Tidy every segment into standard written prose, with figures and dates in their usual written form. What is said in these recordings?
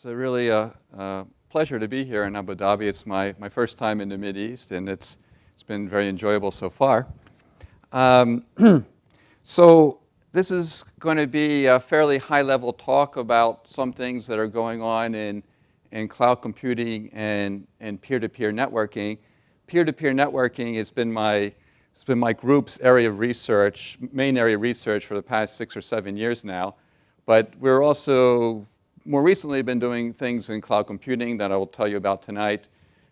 It's really a pleasure to be here in Abu Dhabi. It's my first time in the Mideast, and it's been very enjoyable so far. Um, so this is going to be a fairly high-level talk about some things that are going on in cloud computing and peer-to-peer networking. Peer-to-peer networking has been my group's area of research, main area of research for the past 6 or 7 years now. But we're also more recently been doing things in cloud computing that I will tell you about tonight.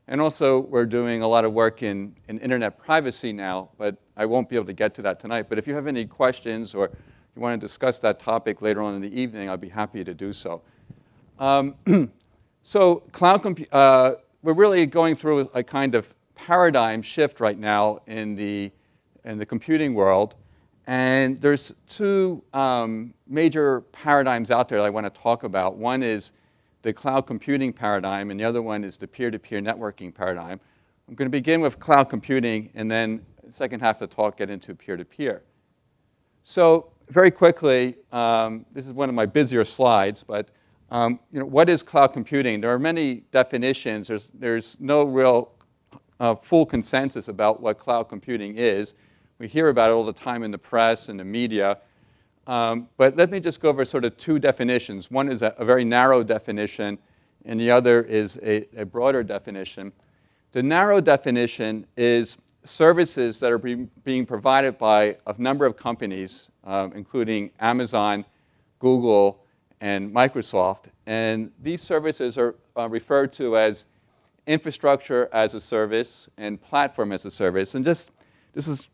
And also we're doing a lot of work in internet privacy now, but I won't be able to get to that tonight. But if you have any questions or you want to discuss that topic later on in the evening, I'll be happy to do so. So we're really going through a kind of paradigm shift right now in the computing world. And there's two major paradigms out there that I want to talk about. One is the cloud computing paradigm, and the other one is the peer-to-peer networking paradigm. I'm going to begin with cloud computing, and then the second half of the talk get into peer-to-peer. So very quickly, this is one of my busier slides, but what is cloud computing? There are many definitions. There's no real full consensus about what cloud computing is. We hear about it all the time in the press and the media. But let me just go over sort of two definitions. One is a very narrow definition, and the other is a broader definition. The narrow definition is services that are being provided by a number of companies, including Amazon, Google, and Microsoft. And these services are referred to as infrastructure as a service and platform as a service. And this is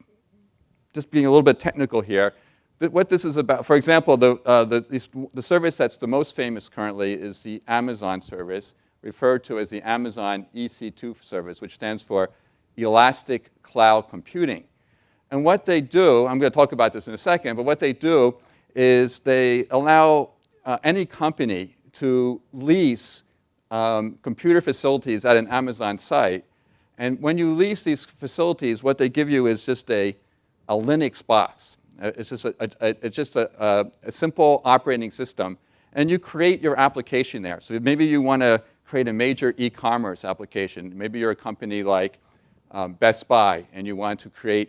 just being a little bit technical here. What this is about, for example, the service that's the most famous currently is the Amazon service, referred to as the Amazon EC2 service, which stands for Elastic Cloud Computing. And what they do, I'm going to talk about this in a second, but what they do is they allow any company to lease computer facilities at an Amazon site. And when you lease these facilities, what they give you is just a Linux box. It's just a simple operating system. And you create your application there. So maybe you want to create a major e-commerce application. Maybe you're a company like Best Buy, and you want to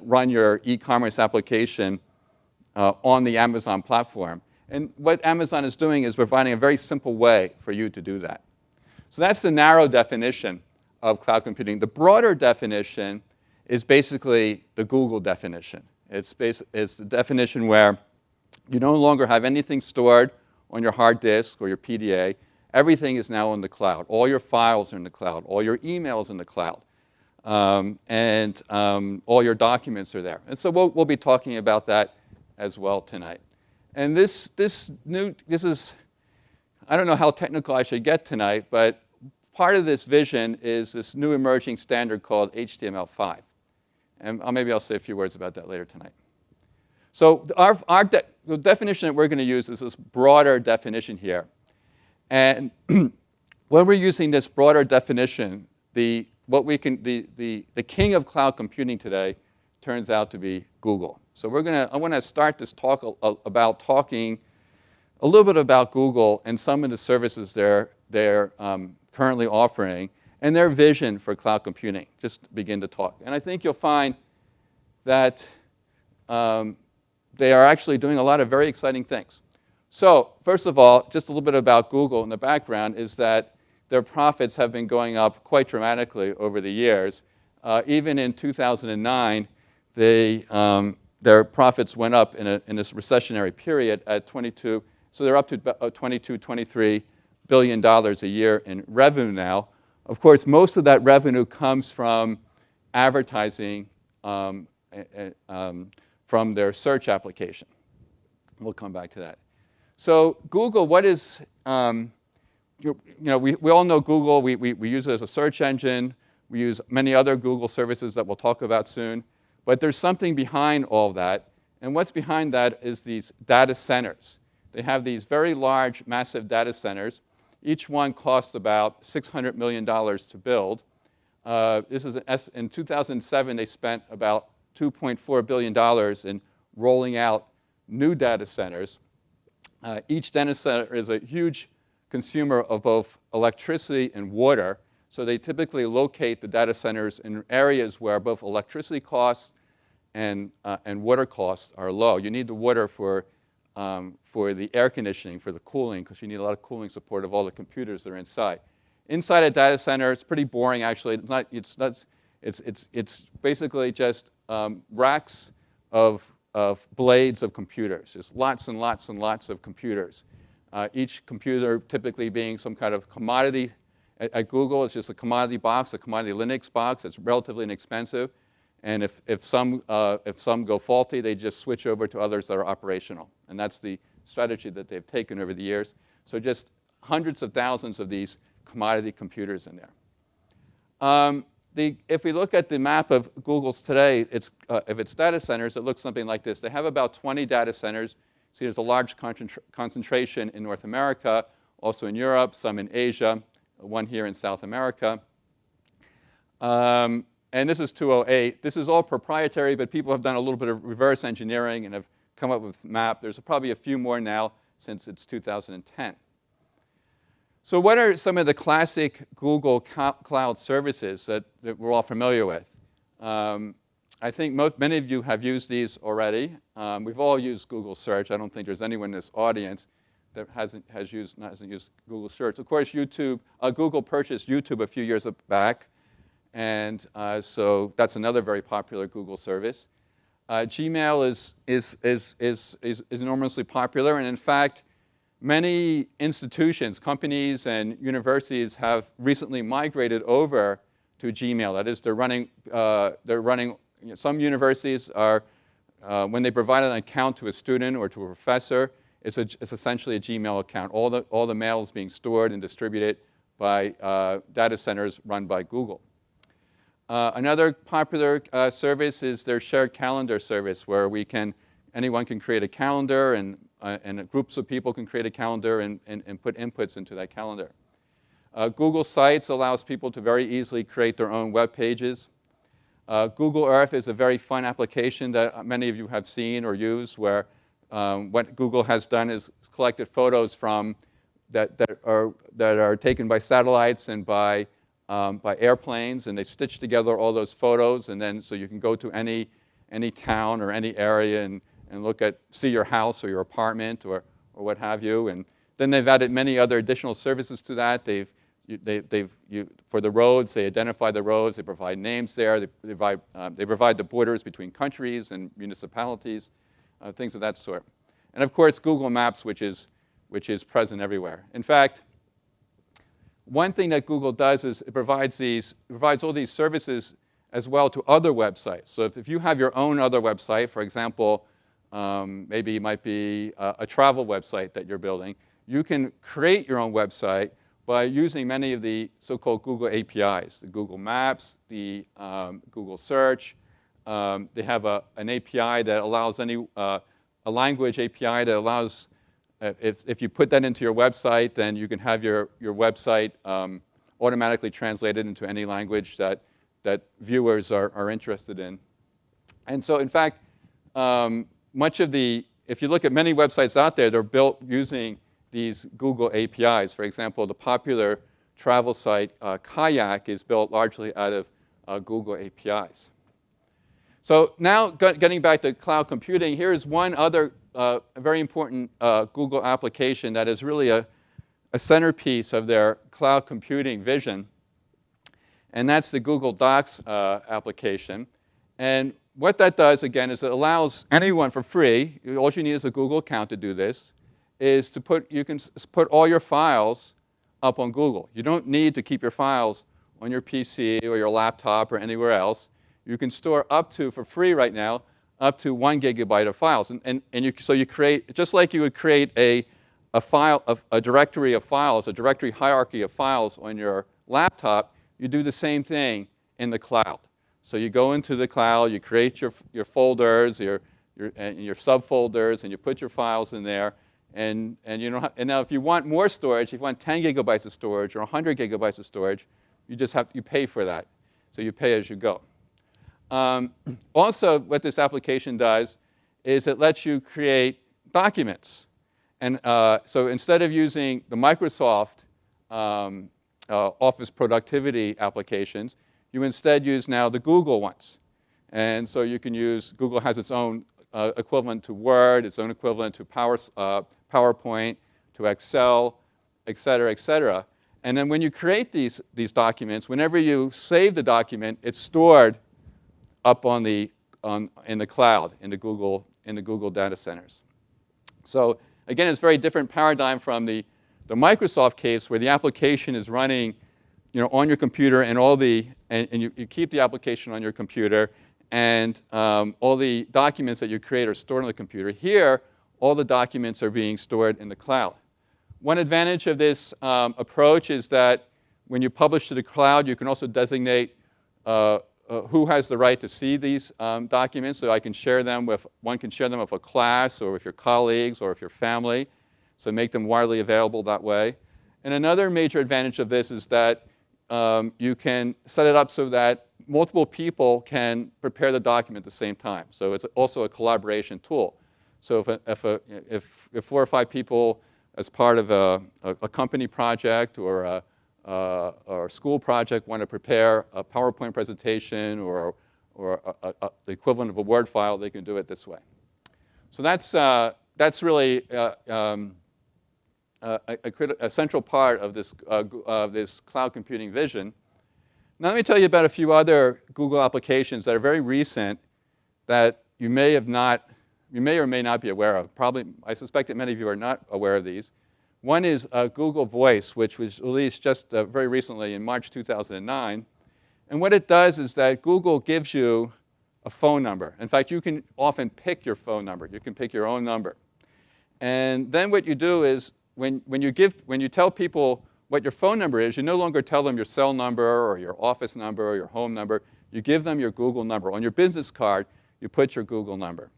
run your e-commerce application on the Amazon platform. And what Amazon is doing is providing a very simple way for you to do that. So that's the narrow definition of cloud computing. The broader definition is basically the Google definition. It's the definition where you no longer have anything stored on your hard disk or your PDA. Everything is now in the cloud. All your files are in the cloud. All your emails in the cloud. And all your documents are there. And so we'll be talking about that as well tonight. And this is, I don't know how technical I should get tonight, but part of this vision is this new emerging standard called HTML5. And maybe I'll say a few words about that later tonight. So the definition that we're going to use is this broader definition here. And when we're using this broader definition, the king of cloud computing today turns out to be Google. So I want to start this talk about talking a little bit about Google and some of the services they're currently offering and their vision for cloud computing, just to begin to talk. And I think you'll find that they are actually doing a lot of very exciting things. So first of all, just a little bit about Google in the background is that their profits have been going up quite dramatically over the years. Even in 2009, their profits went up in this recessionary period at 22. So they're up to about 22, 23 billion dollars a year in revenue now. Of course, most of that revenue comes from advertising from their search application. We'll come back to that. So Google, what is, we all know Google. We use it as a search engine. We use many other Google services that we'll talk about soon. But there's something behind all that. And what's behind that is these data centers. They have these very large, massive data centers. Each one costs about $600 million to build. In 2007, they spent about $2.4 billion in rolling out new data centers. Each data center is a huge consumer of both electricity and water. So they typically locate the data centers in areas where both electricity costs and water costs are low. You need the water for the air conditioning, for the cooling, because you need a lot of cooling support of all the computers that are inside. Inside a data center, it's pretty boring actually. It's basically just racks of blades of computers. There's lots and lots and lots of computers. Each computer typically being some kind of commodity. At Google, it's just a commodity box, a commodity Linux box. It's relatively inexpensive. And if some go faulty, they just switch over to others that are operational. And that's the strategy that they've taken over the years. So just hundreds of thousands of these commodity computers in there. If we look at the map of Google's today, if it's data centers, it looks something like this. They have about 20 data centers. See, there's a large concentration in North America, also in Europe, some in Asia, one here in South America. And this is 208. This is all proprietary, but people have done a little bit of reverse engineering and have come up with a map. There's probably a few more now since it's 2010. So what are some of the classic Google Cloud services that we're all familiar with? I think many of you have used these already. We've all used Google Search. I don't think there's anyone in this audience that hasn't used Google Search. Of course, Google purchased YouTube a few years back, and so that's another very popular Google service. Gmail is enormously popular, and in fact, many institutions, companies, and universities have recently migrated over to Gmail. That is, they're running. Some universities are, when they provide an account to a student or to a professor, it's essentially a Gmail account. All the mail is being stored and distributed by data centers run by Google. Another popular service is their shared calendar service, where anyone can create a calendar, and groups of people can create a calendar and put inputs into that calendar. Google Sites allows people to very easily create their own web pages. Google Earth is a very fun application that many of you have seen or used, where what Google has done is collected photos that are taken by satellites and by airplanes, and they stitch together all those photos, and then so you can go to any town or any area and see your house or your apartment or what have you. And then they've added many other additional services to that. For the roads, they identify the roads. They provide names there. They provide the borders between countries and municipalities, things of that sort. And of course, Google Maps, which is present everywhere. In fact, one thing that Google does is it provides all these services as well to other websites. So if you have your own other website, for example, maybe it might be a travel website that you're building, you can create your own website by using many of the so-called Google APIs, the Google Maps, the Google Search. They have an API that allows a language API that allows, if you put that into your website, then you can have your website automatically translated into any language that viewers are interested in. And so, in fact, if you look at many websites out there, they're built using these Google APIs. For example, the popular travel site Kayak is built largely out of Google APIs. So now getting back to cloud computing, here's one other very important Google application that is really a centerpiece of their cloud computing vision, and that's the Google Docs application. And what that does, again, is it allows anyone for free, all you need is a Google account to do this, is you can put all your files up on Google. You don't need to keep your files on your PC or your laptop or anywhere else. You can store for free right now, up to 1 gigabyte of files. So you create, just like you would create a directory of files, a directory hierarchy of files on your laptop, you do the same thing in the cloud. So you go into the cloud, you create your folders, your subfolders, and you put your files in there. And now if you want more storage, if you want 10 gigabytes of storage or 100 gigabytes of storage, you pay for that. So you pay as you go. Also, what this application does is it lets you create documents. And so instead of using the Microsoft Office productivity applications, you instead use now the Google ones. And so you can use, Google has its own equivalent to Word, its own equivalent to PowerPoint, to Excel, et cetera, et cetera. And then when you create these documents, whenever you save the document, it's stored up in the cloud, in the Google data centers. So again, it's a very different paradigm from the Microsoft case, where the application is running, on your computer, and you keep the application on your computer, and all the documents that you create are stored on the computer. Here, all the documents are being stored in the cloud. One advantage of this approach is that when you publish to the cloud, you can also designate who has the right to see these documents. So one can share them with a class, or with your colleagues, or with your family. So make them widely available that way. And another major advantage of this is that you can set it up so that multiple people can prepare the document at the same time. So it's also a collaboration tool. So if 4 or 5 people, as part of a company project or a school project, want to prepare a PowerPoint presentation or the equivalent of a Word file, they can do it this way. So that's really a central part of this cloud computing vision. Now let me tell you about a few other Google applications that are very recent that you may or may not be aware of. Probably, I suspect that many of you are not aware of these. One is Google Voice, which was released just very recently in March 2009. And what it does is that Google gives you a phone number. In fact, you can often pick your phone number. You can pick your own number. And then what you do is, when you tell people what your phone number is, you no longer tell them your cell number or your office number or your home number. You give them your Google number. On your business card, you put your Google number.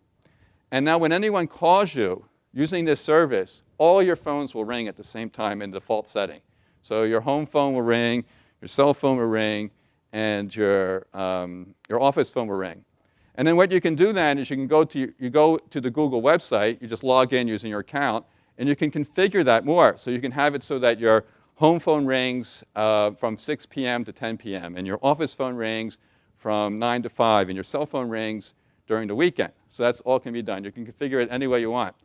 And now when anyone calls you using this service, all your phones will ring at the same time in default setting. So your home phone will ring, your cell phone will ring, and your office phone will ring. And then what you can do then is you go to the Google website, you just log in using your account, and you can configure that more. So you can have it so that your home phone rings from 6 p.m. to 10 p.m., and your office phone rings from 9 to 5, and your cell phone rings during the weekend. So that's all can be done. You can configure it any way you want.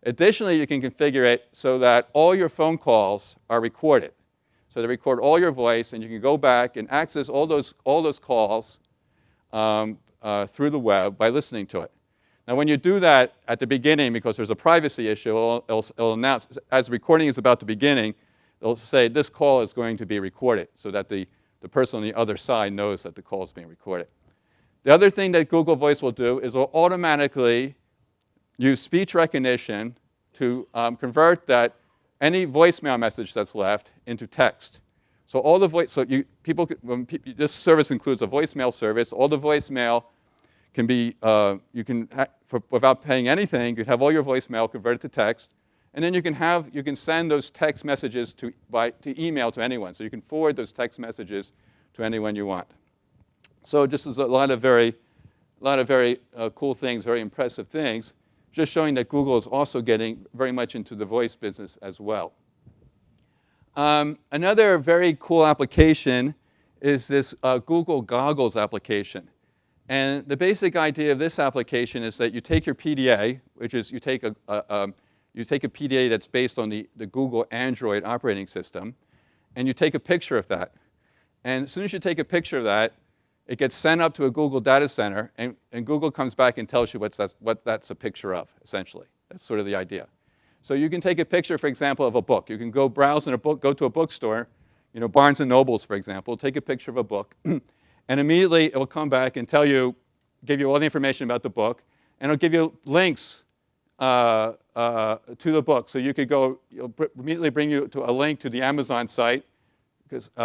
Additionally, you can configure it so that all your phone calls are recorded. So they record all your voice, and you can go back and access all those calls through the web by listening to it. Now, when you do that at the beginning, because there's a privacy issue, it'll announce, as the recording is about to begin, it'll say this call is going to be recorded, so that the person on the other side knows that the call is being recorded. The other thing that Google Voice will do is it'll automatically use speech recognition to convert any voicemail message that's left into text. So all the this service includes a voicemail service. All the voicemail can be, without paying anything, you can have all your voicemail converted to text, and then you can send those text messages to email to anyone. So you can forward those text messages to anyone you want. So just as a lot of very cool things, very impressive things, just showing that Google is also getting very much into the voice business as well. Another very cool application is this Google Goggles application. And the basic idea of this application is that you take your PDA, which is you take a PDA that's based on the Google Android operating system, and you take a picture of that. And as soon as you take a picture of that, it gets sent up to a Google data center, and Google comes back and tells you what that's a picture of, essentially. That's sort of the idea. So you can take a picture, for example, of a book. You can go browse in a book, go to a bookstore, Barnes & Nobles, for example, take a picture of a book, and immediately it will come back and give you all the information about the book, and it'll give you links to the book. So it'll immediately bring you to a link to the Amazon site.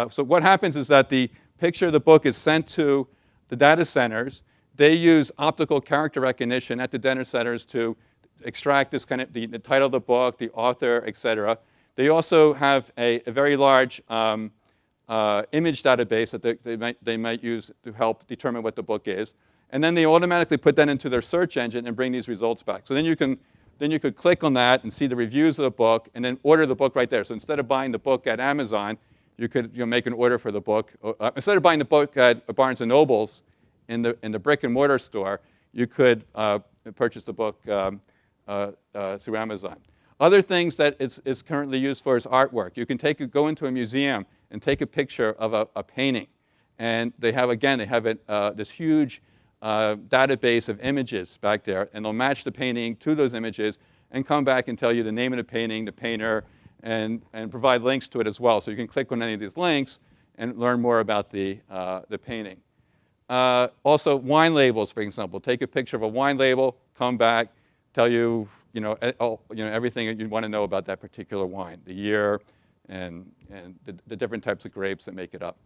So what happens is that the picture of the book is sent to the data centers. They use optical character recognition at the data centers to extract the title of the book, the author, et cetera. They also have a very large image database that they might use to help determine what the book is. And then they automatically put that into their search engine and bring these results back. So then you can then you could click on that and see the reviews of the book and then order the book right there. So instead of buying the book at Amazon, you could make an order for the book. Instead of buying the book at Barnes & Noble's in the brick and mortar store, you could purchase the book through Amazon. Other things that it's currently used for is artwork. You can go into a museum and take a picture of a painting. And they have this huge database of images back there, and they'll match the painting to those images and come back and tell you the name of the painting, the painter, and provide links to it as well. So you can click on any of these links and learn more about the painting. Also, wine labels, for example. Take a picture of a wine label, come back, tell you, everything that you want to know about that particular wine, the year, and the different types of grapes that make it up.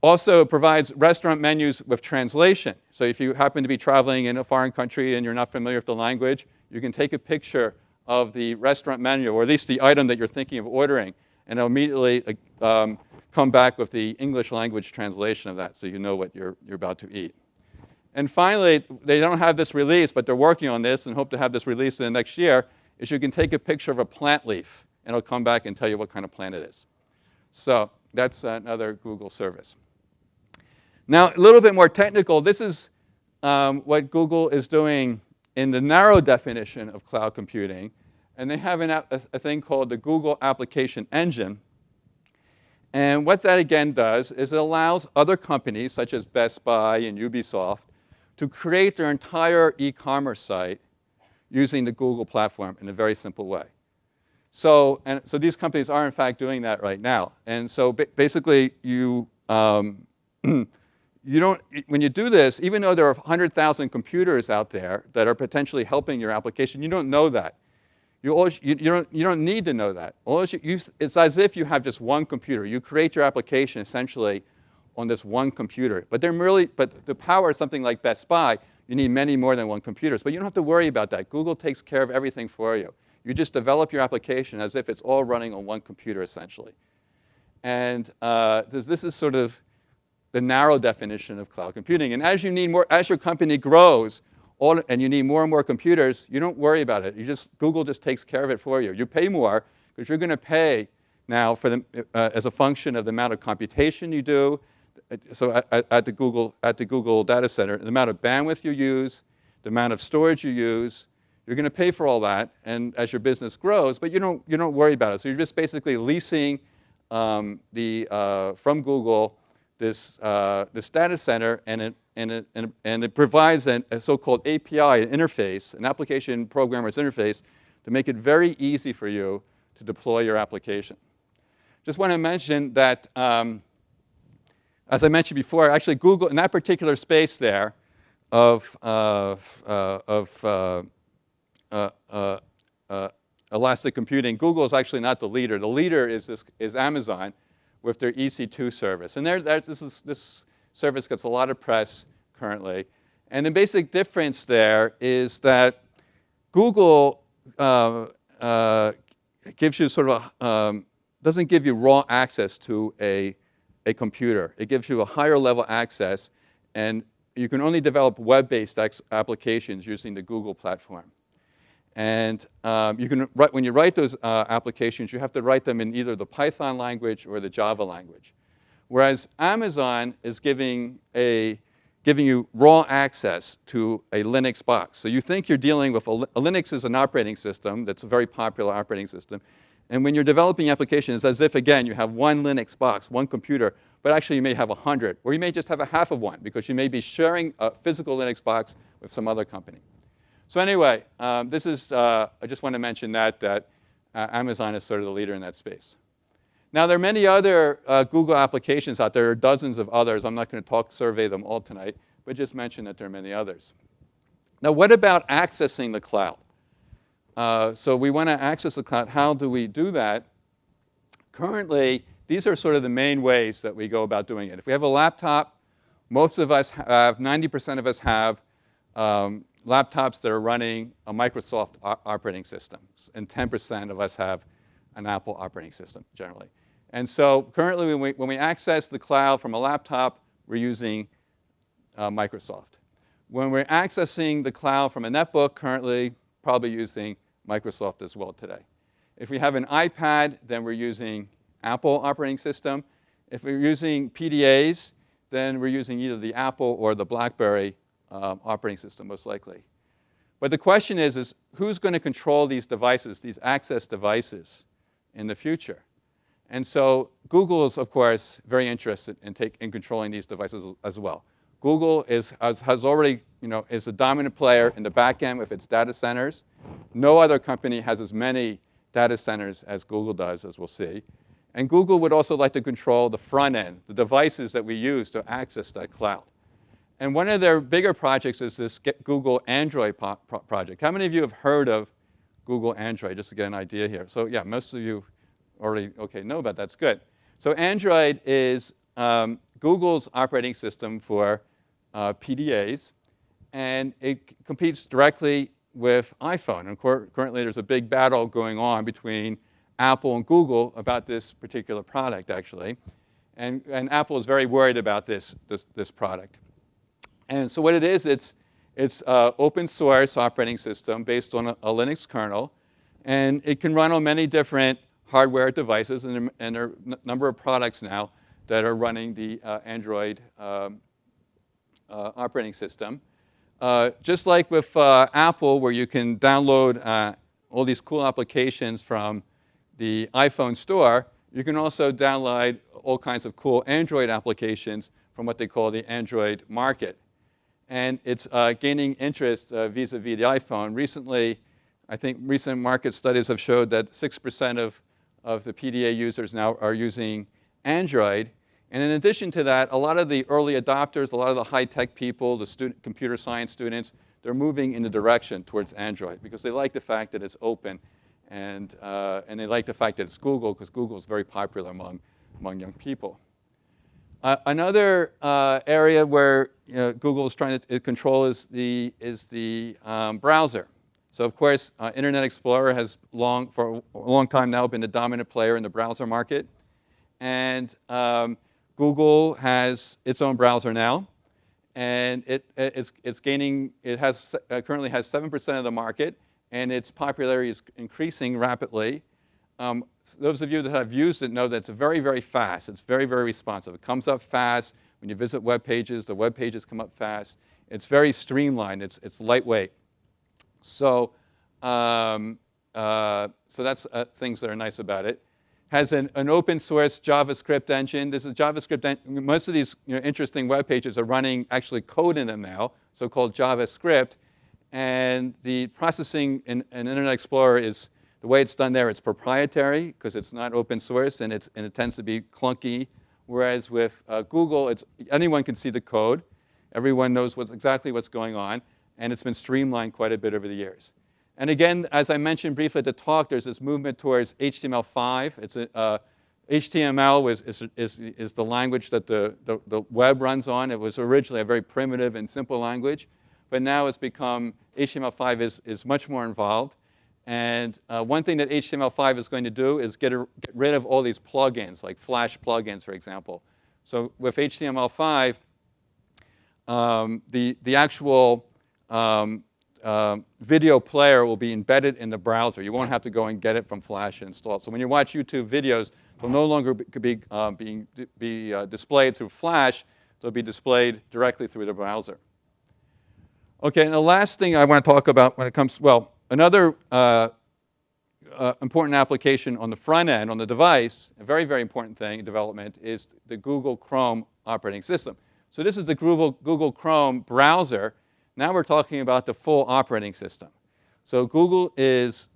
Also provides restaurant menus with translation. So if you happen to be traveling in a foreign country and you're not familiar with the language, you can take a picture of the restaurant menu, or at least the item that you're thinking of ordering, and it'll immediately come back with the English language translation of that, so you know what you're about to eat. And finally, they don't have this release, but they're working on this and hope to have this released in the next year, is you can take a picture of a plant leaf, and it'll come back and tell you what kind of plant it is. So that's another Google service. Now, a little bit more technical, this is what Google is doing in the narrow definition of cloud computing. And they have a thing called the Google Application Engine. And what that, again, does is it allows other companies, such as Best Buy and Ubisoft, to create their entire e-commerce site using the Google platform in a very simple way. So these companies are, in fact, doing that right now. And so basically, when you do this, even though there are 100,000 computers out there that are potentially helping your application, you don't know that. You don't need to know that. It's as if you have just one computer. You create your application essentially on this one computer. But the power of something like Best Buy, you need many more than one computers. But you don't have to worry about that. Google takes care of everything for you. You just develop your application as if it's all running on one computer, essentially. And this is sort of the narrow definition of cloud computing. And as your company grows, and you need more and more computers, you don't worry about it. Google just takes care of it for you. You pay more because you're going to pay now as a function of the amount of computation you do. So at the Google data center, the amount of bandwidth you use, the amount of storage you use, you're going to pay for all that, and as your business grows, but you don't worry about it. So you're just basically leasing from Google this data center, and it provides a so-called API, an interface, an application programmer's interface, to make it very easy for you to deploy your application. Just want to mention that, as I mentioned before, actually Google, in that particular space there of elastic computing, Google is actually not the leader. The leader is Amazon with their EC2 service. And this service gets a lot of press currently. And the basic difference there is that Google gives you doesn't give you raw access to a computer. It gives you a higher level access, and you can only develop web-based applications using the Google platform. And when you write those applications, you have to write them in either the Python language or the Java language. Whereas Amazon is giving you raw access to a Linux box. So you think you're dealing with Linux is an operating system that's a very popular operating system. And when you're developing applications, it's as if, again, you have one Linux box, one computer, but actually you may have 100. Or you may just have a half of one, because you may be sharing a physical Linux box with some other company. So anyway, I just want to mention that Amazon is sort of the leader in that space. Now, there are many other Google applications out there. There are dozens of others. I'm not going to survey them all tonight, but just mention that there are many others. Now, what about accessing the cloud? So we want to access the cloud. How do we do that? Currently, these are sort of the main ways that we go about doing it. If we have a laptop, most of us have, 90% of us have laptops that are running a Microsoft operating system, and 10% of us have an Apple operating system, generally. And so currently, when we access the cloud from a laptop, we're using Microsoft. When we're accessing the cloud from a netbook, currently, probably using Microsoft as well today. If we have an iPad, then we're using Apple operating system. If we're using PDAs, then we're using either the Apple or the BlackBerry operating system, most likely. But the question is who's going to control these devices, these access devices, in the future? And so Google is, of course, very interested in controlling these devices as well. Google has already, is a dominant player in the back end with its data centers. No other company has as many data centers as Google does, as we'll see. And Google would also like to control the front end, the devices that we use to access that cloud. And one of their bigger projects is this Google Android project. How many of you have heard of Google Android, just to get an idea here? So yeah, most of you already know about that. That's good. So Android is Google's operating system for PDAs, and it competes directly with iPhone. And currently there's a big battle going on between Apple and Google about this particular product, actually. And Apple is very worried about this product. And so what it is, it's open source operating system based on a Linux kernel. And it can run on many different hardware devices. And there are a number of products now that are running the Android operating system. Just like with Apple, where you can download all these cool applications from the iPhone store, you can also download all kinds of cool Android applications from what they call the Android market. And it's gaining interest vis-a-vis the iPhone. Recently, I think recent market studies have showed that 6% of the PDA users now are using Android. And in addition to that, a lot of the early adopters, a lot of the high-tech people, the computer science students, they're moving in the direction towards Android because they like the fact that it's open, and they like the fact that it's Google, because Google is very popular among young people. Another area where Google is trying to control is the browser. So of course, Internet Explorer has for a long time now been the dominant player in the browser market, and Google has its own browser now, and it's gaining. It currently has 7% of the market, and its popularity is increasing rapidly. Those of you that have used it know that it's very, very fast. It's very, very responsive. It comes up fast. When you visit web pages, the web pages come up fast. It's very streamlined. It's lightweight. So that's things that are nice about it. Has an open source JavaScript engine. This is JavaScript. Most of these interesting web pages are running actually code in them now, so-called JavaScript. And the processing in Internet Explorer is the way it's done there. It's proprietary because it's not open source, and it tends to be clunky. Whereas with Google, anyone can see the code. Everyone knows exactly what's going on, and it's been streamlined quite a bit over the years. And again, as I mentioned briefly at the talk, there's this movement towards HTML5. HTML is the language that the web runs on. It was originally a very primitive and simple language, but now it's become, HTML5 is much more involved. And one thing that HTML5 is going to do is get rid of all these plugins, like Flash plugins, for example. So with HTML5, the actual video player will be embedded in the browser. You won't have to go and get it from Flash and install it. So when you watch YouTube videos, they'll no longer be displayed through Flash. They'll be displayed directly through the browser. OK, and the last thing I want to talk about when it comes, well, another important application on the front end, on the device, a very, very important thing in development, is the Google Chrome operating system. So this is the Google Chrome browser. Now we're talking about the full operating system. So Google has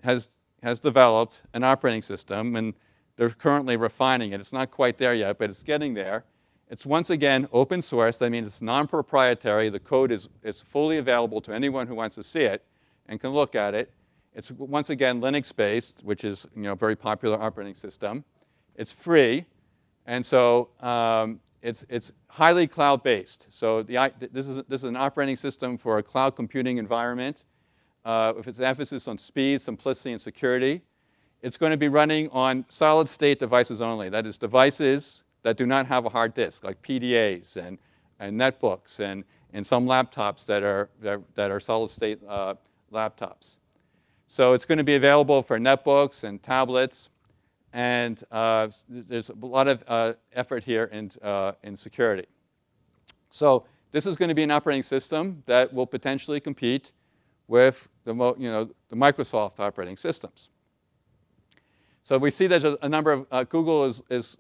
developed an operating system, and they're currently refining it. It's not quite there yet, but it's getting there. It's once again open source. That means it's non-proprietary. The code is fully available to anyone who wants to see it and can look at it. It's once again Linux-based, which is a very popular operating system. It's free, and so it's highly cloud-based. So this is an operating system for a cloud computing environment with its emphasis on speed, simplicity, and security. It's going to be running on solid-state devices only. That is, devices that do not have a hard disk, like PDAs and netbooks and some laptops that are solid-state laptops. So it's going to be available for netbooks and tablets. And there's a lot of effort here in security. So this is going to be an operating system that will potentially compete with the Microsoft operating systems. So we see there's a number of Google is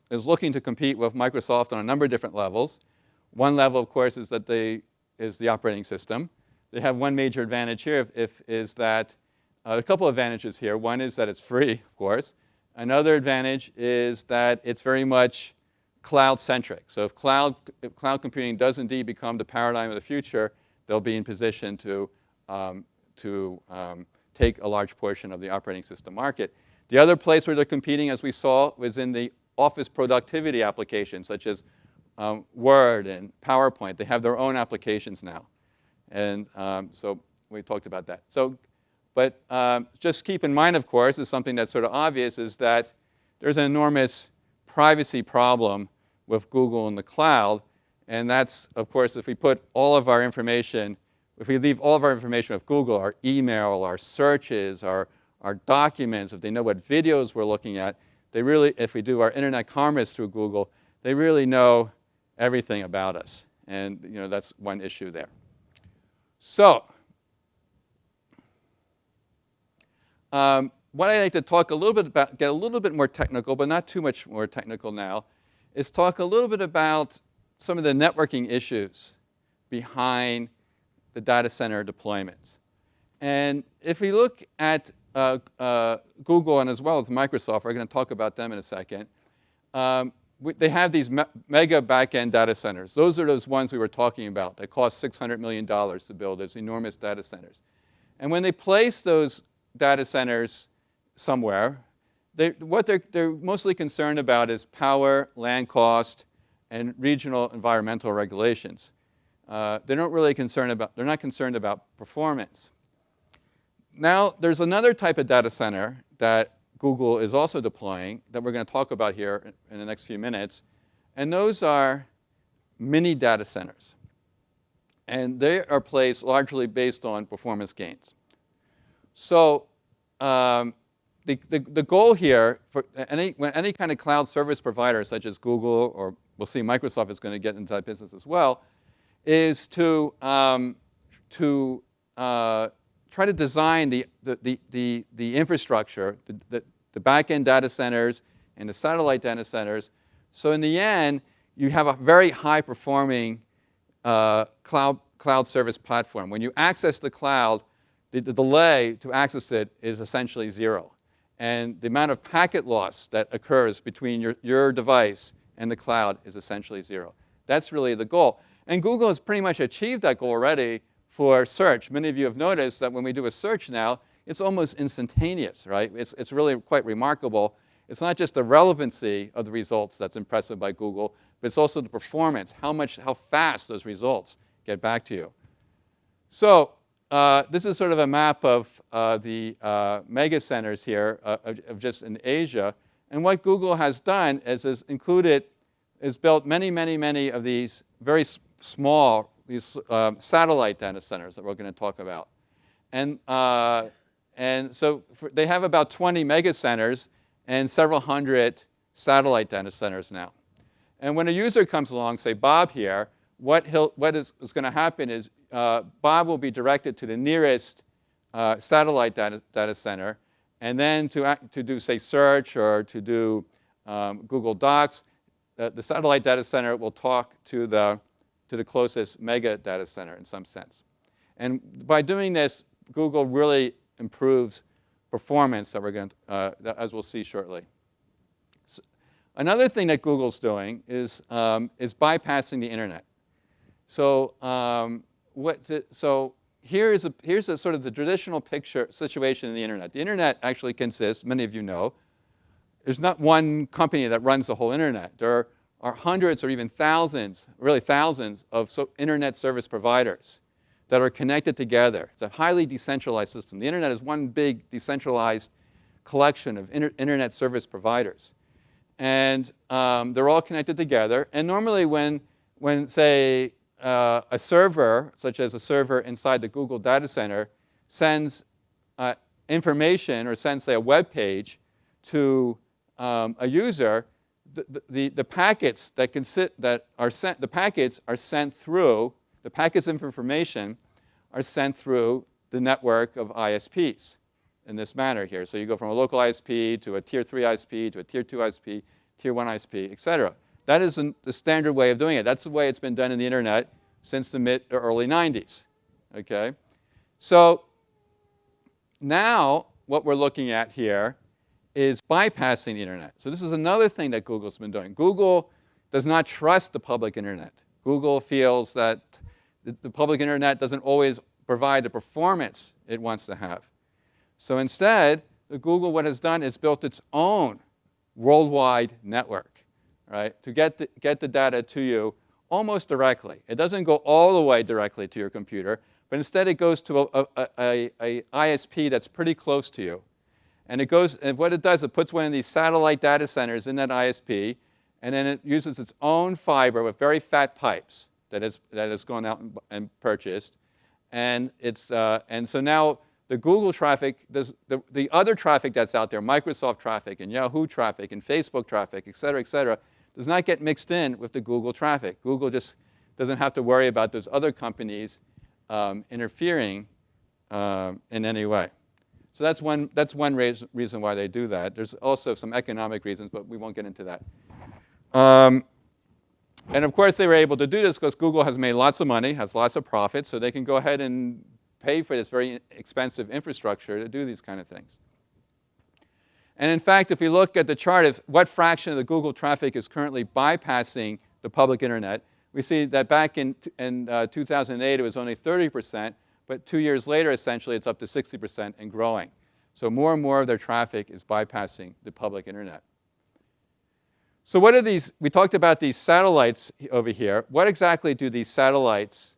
looking to compete with Microsoft on a number of different levels. One level, of course, is that is the operating system. They have one major advantage here, is that a couple of advantages here. One is that it's free, of course. Another advantage is that it's very much cloud-centric. So if cloud computing does indeed become the paradigm of the future, they'll be in position to take a large portion of the operating system market. The other place where they're competing, as we saw, was in the office productivity applications, such as Word and PowerPoint. They have their own applications now. And so we talked about that. But just keep in mind, of course, is something that's sort of obvious, is that there's an enormous privacy problem with Google in the cloud. And that's, of course, if we put all of our information, if we leave all of our information with Google, our email, our searches, our documents, if they know what videos we're looking at, they really, if we do our internet commerce through Google, they really know everything about us. And that's one issue there. So what I'd like to talk a little bit about, get a little bit more technical, but not too much more technical now, is talk a little bit about some of the networking issues behind the data center deployments. And if we look at Google and as well as Microsoft, we're going to talk about them in a second, they have these mega back-end data centers. Those are those ones we were talking about that cost $600 million to build. Those enormous data centers. And when they place those data centers somewhere, what they're mostly concerned about is power, land cost, and regional environmental regulations. They're not concerned about performance. Now, there's another type of data center that Google is also deploying that we're going to talk about here in the next few minutes. And those are mini data centers. And they are placed largely based on performance gains. So the goal here for any kind of cloud service provider, such as Google, or we'll see Microsoft is going to get into that business as well, is to try to design the infrastructure, the back-end data centers and the satellite data centers. So in the end, you have a very high-performing cloud service platform. When you access the cloud, the delay to access it is essentially zero. And the amount of packet loss that occurs between your device and the cloud is essentially zero. That's really the goal. And Google has pretty much achieved that goal already for search. Many of you have noticed that when we do a search now, it's almost instantaneous, right? It's really quite remarkable. It's not just the relevancy of the results that's impressive by Google, but it's also the performance, how fast those results get back to you. So this is sort of a map of the mega centers here of just in Asia. And what Google has done is built many of these very small, satellite data centers that we're going to talk about. And so they have about 20 mega centers and several hundred satellite data centers now. And when a user comes along, say Bob here, what is going to happen is Bob will be directed to the nearest satellite data center, and then to do, say, search or to do Google Docs, the satellite data center will talk to the closest mega data center in some sense. And by doing this, Google really improves performance that we're going to, as we'll see shortly. So another thing that Google's doing is bypassing the internet. So here's a sort of the traditional situation in the internet. The internet actually consists, many of you know, there's not one company that runs the whole internet. There are hundreds or even thousands, really thousands of internet service providers that are connected together. It's a highly decentralized system. The internet is one big decentralized collection of internet service providers. And they're all connected together. And normally when say, a server, such as a server inside the Google data center, sends information or send, say, a web page to a user, the packets that are sent, the packets are sent through, the packets of information are sent through the network of ISPs in this manner here. So you go from a local ISP to a tier 3 ISP to a tier 2 ISP, tier 1 ISP, et cetera. That is the standard way of doing it. That's the way it's been done in the internet since the mid or early 90s. Okay? So now what we're looking at here is bypassing the internet. So this is another thing that Google's been doing. Google does not trust the public internet. Google feels that the public internet doesn't always provide the performance it wants to have. So instead, Google, what has done is built its own worldwide network, right, to get the data to you almost directly. It doesn't go all the way directly to your computer, but instead it goes to a ISP that's pretty close to you. And what it does, it puts one of these satellite data centers in that ISP, and then it uses its own fiber with very fat pipes that it's gone out and purchased. And so now the Google traffic, the other traffic that's out there, Microsoft traffic and Yahoo traffic and Facebook traffic, et cetera, does not get mixed in with the Google traffic. Google just doesn't have to worry about those other companies interfering in any way. So that's one reason why they do that. There's also some economic reasons, but we won't get into that. And of course, they were able to do this because Google has made lots of money, has lots of profits, so they can go ahead and pay for this very expensive infrastructure to do these kind of things. And in fact, if you look at the chart of what fraction of the Google traffic is currently bypassing the public internet, we see that back in 2008, it was only 30%, but 2 years later, essentially, it's up to 60% and growing. So more and more of their traffic is bypassing the public internet. So what are these? We talked about these satellites over here. What exactly do these satellites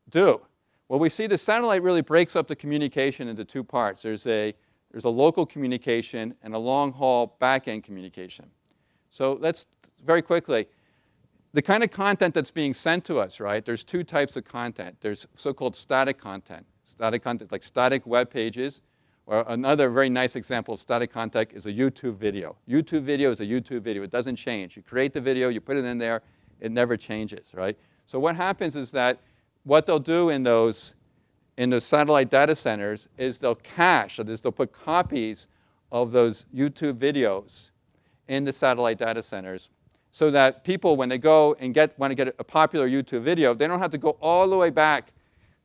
do? Well, we see the satellite really breaks up the communication into two parts. There's a local communication and a long-haul back-end communication. So let's very quickly, the kind of content that's being sent to us, right? There's two types of content. There's so-called static content like static web pages, or another very nice example of static content is a YouTube video. YouTube video is a YouTube video. It doesn't change. You create the video, you put it in there, it never changes, right? So what happens is that what they'll do in those satellite data centers is they'll cache, that is, they'll put copies of those YouTube videos in the satellite data centers so that people, when they go and want to get a popular YouTube video, they don't have to go all the way back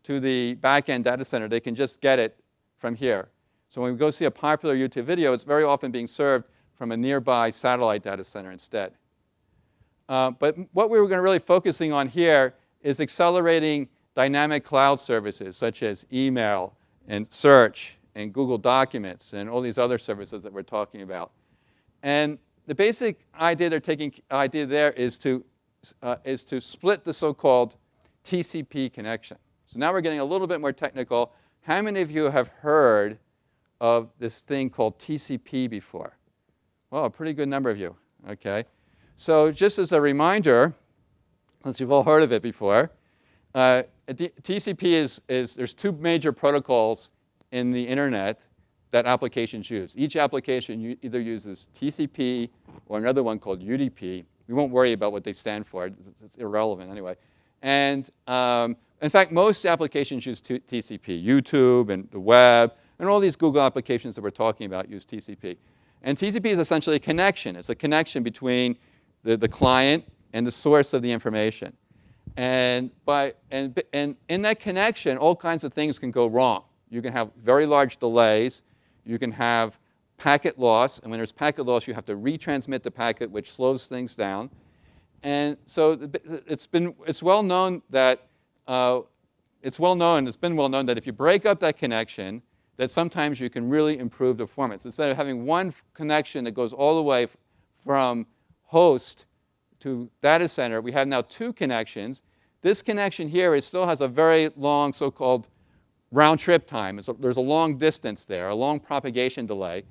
to the back-end data center. They can just get it from here. So when we go see a popular YouTube video, it's very often being served from a nearby satellite data center instead. But what we were going to really focusing on here is accelerating dynamic cloud services such as email and search and Google Documents and all these other services that we're talking about. And the basic idea there is to split the so-called TCP connection. So now we're getting a little bit more technical. How many of you have heard of this thing called TCP before? Well, a pretty good number of you. Okay. So just as a reminder, since you've all heard of it before, TCP there's two major protocols in the internet that applications use. Each application either uses TCP or another one called UDP. We won't worry about what they stand for. It's irrelevant anyway. And in fact, most applications use TCP. YouTube and the web and all these Google applications that we're talking about use TCP. And TCP is essentially a connection. It's a connection between the client and the source of the information. And in that connection, all kinds of things can go wrong. You can have very large delays. You can have packet loss. And when there's packet loss, you have to retransmit the packet, which slows things down. And so it's been well known that if you break up that connection, that sometimes you can really improve the performance. Instead of having one connection that goes all the way from host to data center, we have now two connections. This connection here still has a very long so-called round-trip time. There's a long distance there, a long propagation delay.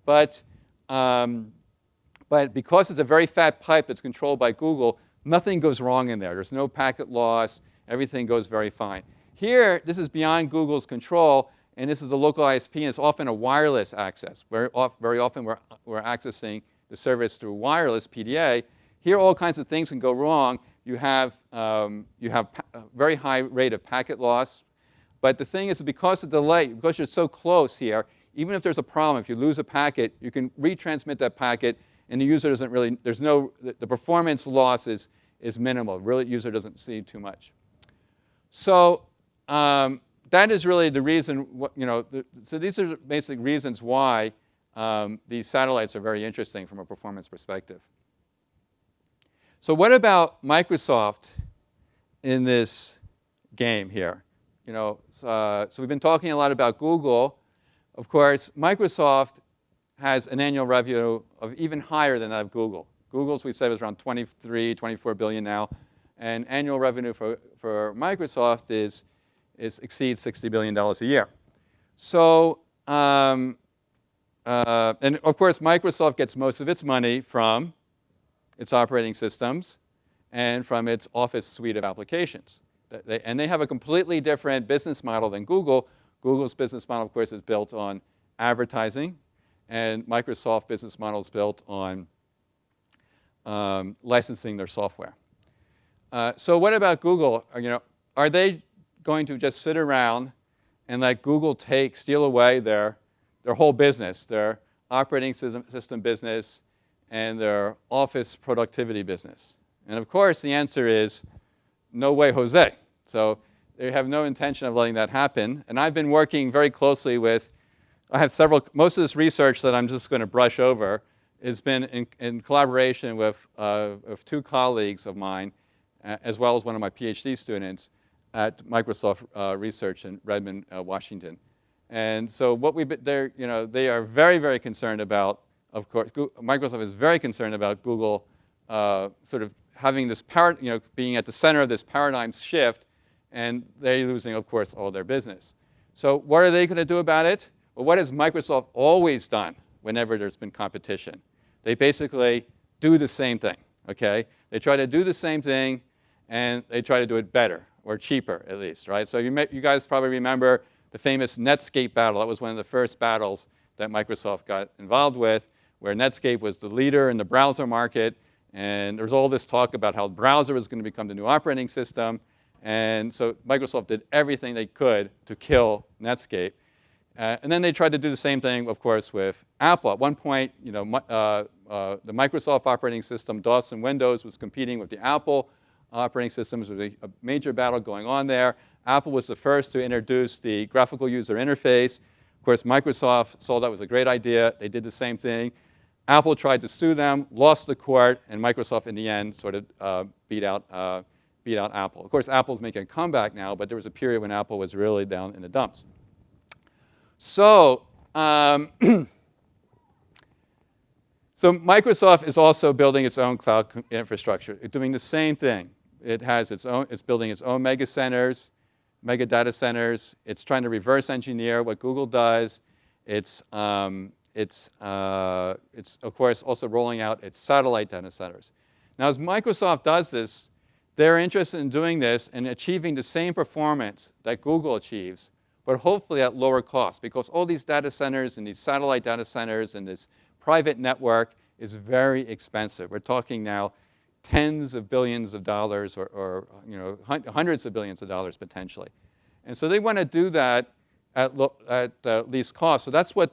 But because it's a very fat pipe that's controlled by Google, nothing goes wrong in there. There's no packet loss. Everything goes very fine. Here, this is beyond Google's control. and this is a local ISP, and it's often a wireless access. Very often we're accessing the service through wireless PDA. Here, all kinds of things can go wrong. You have a very high rate of packet loss. But the thing is, because of delay, because you're so close here, even if there's a problem, if you lose a packet, you can retransmit that packet, and the user doesn't really, the performance loss is minimal. Really, the user doesn't see too much. So that is really the reason, so these are basic reasons why these satellites are very interesting from a performance perspective. So what about Microsoft in this game here? So we've been talking a lot about Google. Of course, Microsoft has an annual revenue of even higher than that of Google. Google's, we said, is around 23, 24 billion now. And annual revenue for Microsoft exceeds $60 billion a year. So, and of course, Microsoft gets most of its money from its operating systems and from its Office suite of applications. And they have a completely different business model than Google. Google's business model, of course, is built on advertising, and Microsoft's business model is built on licensing their software. So what about Google? Are they going to just sit around and let Google steal away their whole business, their operating system business and their Office productivity business? And of course, the answer is no way, Jose. So they have no intention of letting that happen. And I've been working very closely with, most of this research that I'm just going to brush over has been in collaboration with two colleagues of mine, as well as one of my PhD students at Microsoft Research in Redmond, Washington. And so what they are very, very concerned about, of course, Microsoft is very concerned about Google sort of having this being at the center of this paradigm shift, and they're losing, of course, all their business. So what are they going to do about it? Well, what has Microsoft always done whenever there's been competition? They basically do the same thing, okay? They try to do the same thing, and they try to do it better, or cheaper, at least, right? So you guys probably remember the famous Netscape battle. That was one of the first battles that Microsoft got involved with, where Netscape was the leader in the browser market, and there was all this talk about how the browser was going to become the new operating system. And so Microsoft did everything they could to kill Netscape. And then they tried to do the same thing, of course, with Apple. At one point, the Microsoft operating system, DOS and Windows, was competing with the Apple operating systems. There was a major battle going on there. Apple was the first to introduce the graphical user interface. Of course, Microsoft saw that was a great idea. They did the same thing. Apple tried to sue them, lost the court, and Microsoft, in the end, sort of beat out Apple. Of course, Apple's making a comeback now, but there was a period when Apple was really down in the dumps. So, so Microsoft is also building its own cloud infrastructure. It's doing the same thing. It's building its own mega centers, mega data centers. It's trying to reverse engineer what Google does. It's of course also rolling out its satellite data centers. Now, as Microsoft does this, they're interested in doing this and achieving the same performance that Google achieves, but hopefully at lower cost, because all these data centers and these satellite data centers and this private network is very expensive. We're talking now tens of billions of dollars or hundreds of billions of dollars potentially. And so they want to do that at least cost. So that's what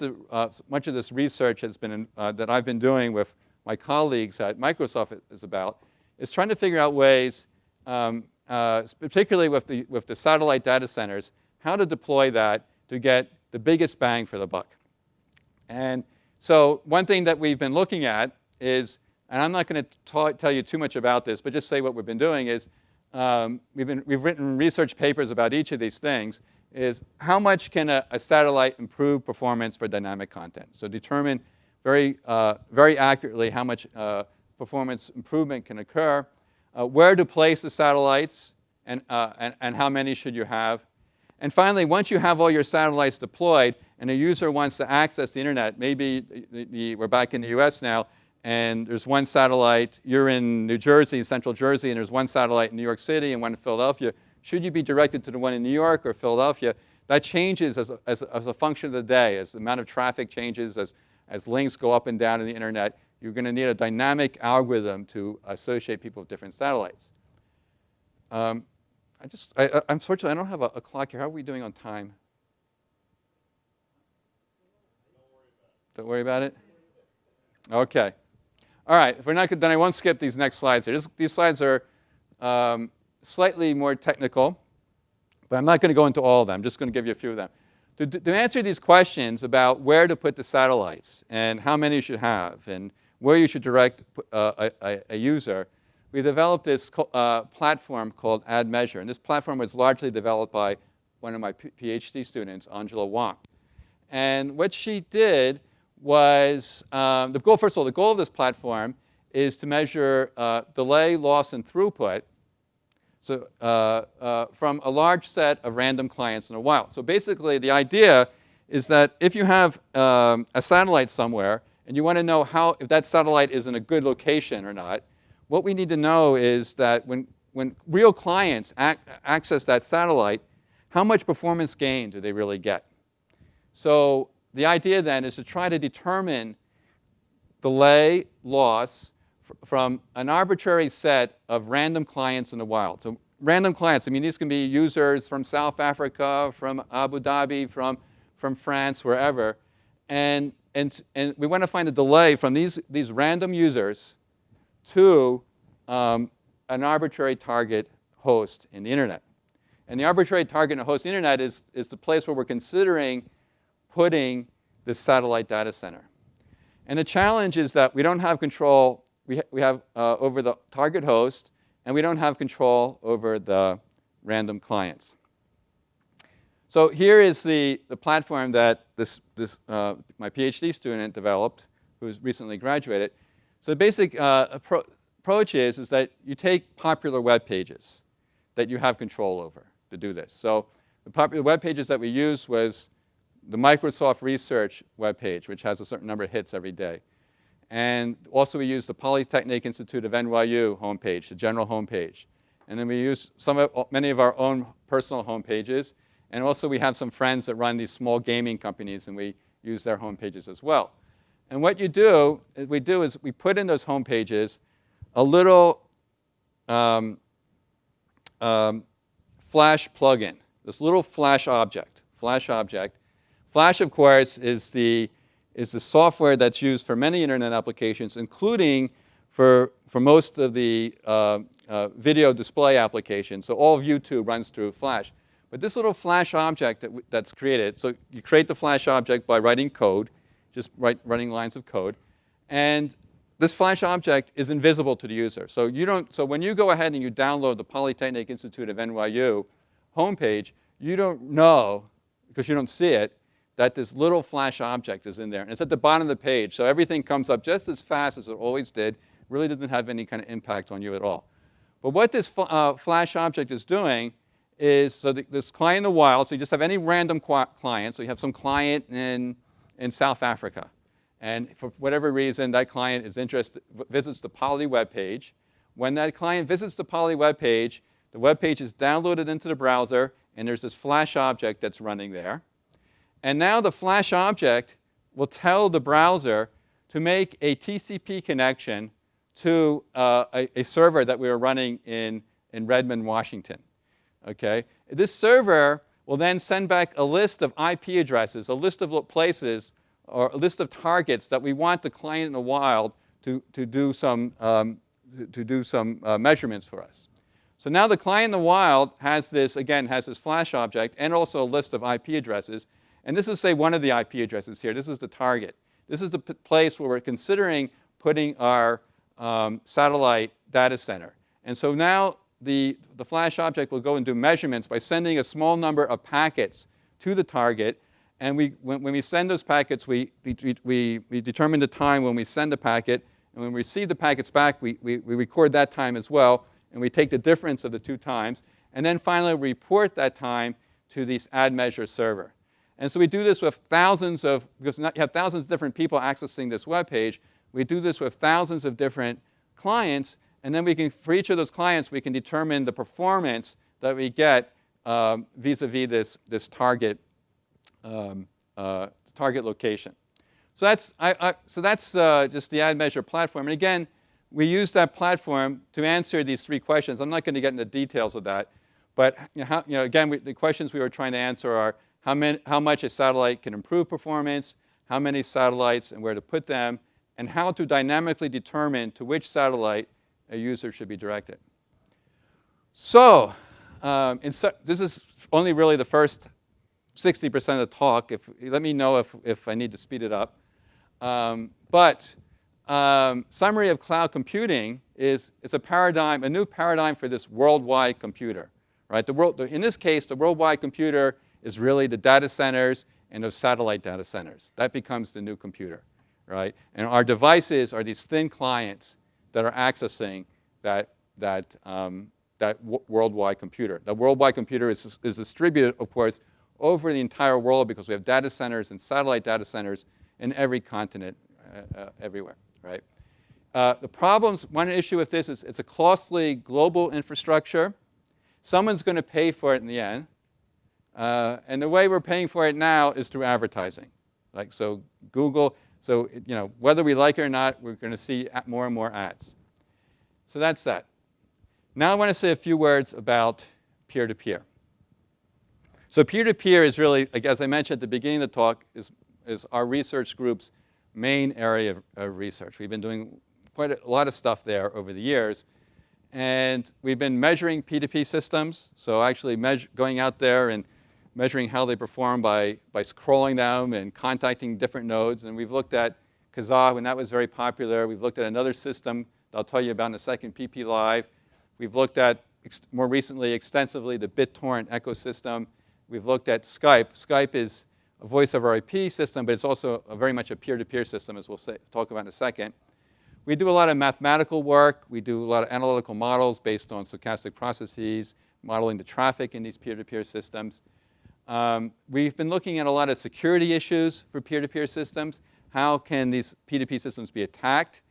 much of this research has been that I've been doing with my colleagues at Microsoft is about, is trying to figure out ways, particularly with the satellite data centers, how to deploy that to get the biggest bang for the buck. And so one thing that we've been looking at is, and I'm not going to tell you too much about this, but just say what we've been doing is, we've written research papers about each of these things, is how much can a satellite improve performance for dynamic content? So determine very accurately how much performance improvement can occur, where to place the satellites, and how many should you have. And finally, once you have all your satellites deployed and a user wants to access the internet, maybe we're back in the US now, and there's one satellite, you're in New Jersey, Central Jersey, and there's one satellite in New York City and one in Philadelphia. Should you be directed to the one in New York or Philadelphia? that changes as a function of the day. As the amount of traffic changes, as links go up and down in the internet, you're going to need a dynamic algorithm to associate people with different satellites. Unfortunately, I don't have a clock here. How are we doing on time? Don't worry about it? Okay. All right. If we're not good, then I won't skip these next slides here. These slides are slightly more technical, but I'm not going to go into all of them. I'm just going to give you a few of them. To answer these questions about where to put the satellites and how many you should have and where you should direct a user, we developed this platform called AdMeasure. And this platform was largely developed by one of my PhD students, Angela Wang. And what she did was, first of all, the goal of this platform is to measure delay, loss, and throughput from a large set of random clients in a while. So basically, the idea is that if you have a satellite somewhere and you want to know if that satellite is in a good location or not, what we need to know is that when real clients access that satellite, how much performance gain do they really get? So the idea then is to try to determine delay, loss from an arbitrary set of random clients in the wild. So random clients, I mean, these can be users from South Africa, from Abu Dhabi, from France, wherever. And we want to find a delay from these random users to an arbitrary target host in the internet. And the arbitrary target host in the internet is the place where we're considering putting this satellite data center. And the challenge is that we don't have control we have over the target host, and we don't have control over the random clients. So here is the platform that my PhD student developed, who's recently graduated. So the basic approach is that you take popular web pages that you have control over to do this. So the popular web pages that we used was the Microsoft Research web page, which has a certain number of hits every day. And also we use the Polytechnic Institute of NYU homepage, the general homepage. And then we use many of our own personal homepages. And also we have some friends that run these small gaming companies, and we use their homepages as well. And what we do is we put in those homepages a little Flash plugin, this little Flash object. Flash, of course, is the software that's used for many internet applications, including for most of the video display applications. So all of YouTube runs through Flash. But this little Flash object that's created, so you create the Flash object by writing code, just running lines of code. And this Flash object is invisible to the user. So when you go ahead and you download the Polytechnic Institute of NYU homepage, you don't know, because you don't see it, that this little Flash object is in there. And it's at the bottom of the page. So everything comes up just as fast as it always did. Really doesn't have any kind of impact on you at all. But what this Flash object is doing is, so this client in the wild, so you just have any random client. So you have some client in South Africa. And for whatever reason, that client is visits the Poly web page. When that client visits the Poly web page, the web page is downloaded into the browser, and there's this Flash object that's running there. And now the Flash object will tell the browser to make a TCP connection to a server that we are running in Redmond, Washington. Okay? This server will then send back a list of IP addresses, a list of places, or a list of targets that we want the client in the wild to do some measurements for us. So now the client in the wild has this Flash object and also a list of IP addresses. And this is, say, one of the IP addresses here. This is the target. This is the place where we're considering putting our satellite data center. And so now the Flash object will go and do measurements by sending a small number of packets to the target. And when we send those packets, we determine the time when we send the packet. And when we receive the packets back, we record that time as well. And we take the difference of the two times. And then finally report that time to this AdMeasure server. And so we do this with thousands of, because you have thousands of different people accessing this web page. We do this with thousands of different clients. And then for each of those clients, we can determine the performance that we get vis-a-vis this target target location. So that's just the ad measure platform. And again, we use that platform to answer these three questions. I'm not going to get into the details of that, but again, the questions we were trying to answer are how much a satellite can improve performance, how many satellites and where to put them, and how to dynamically determine to which satellite a user should be directed. So this is only really the first 60% of the talk. Let me know if I need to speed it up. Summary of cloud computing is it's a new paradigm for this worldwide computer, right? In this case, the worldwide computer is really the data centers and those satellite data centers. That becomes the new computer, right? And our devices are these thin clients that are accessing that worldwide computer. The worldwide computer is distributed, of course, over the entire world because we have data centers and satellite data centers in every continent, everywhere, right? The problems, one issue with this is it's a costly global infrastructure. Someone's going to pay for it in the end. And the way we're paying for it now is through advertising. Like, so Google, so whether we like it or not, we're going to see more and more ads. So that's that. Now I want to say a few words about peer-to-peer. So peer-to-peer is really, like as I mentioned at the beginning of the talk, is our research group's main area of research. We've been doing quite a lot of stuff there over the years. And we've been measuring P2P systems. So actually going out there and measuring how they perform by scrolling them and contacting different nodes. And we've looked at Kazaa when that was very popular. We've looked at another system that I'll tell you about in a second, PP Live. We've looked at, more recently, extensively, the BitTorrent ecosystem. We've looked at Skype. Skype is a voice over IP system, but it's also very much a peer-to-peer system, as we'll talk about in a second. We do a lot of mathematical work. We do a lot of analytical models based on stochastic processes, modeling the traffic in these peer-to-peer systems. We've been looking at a lot of security issues for peer-to-peer systems. How can these P2P systems be attacked?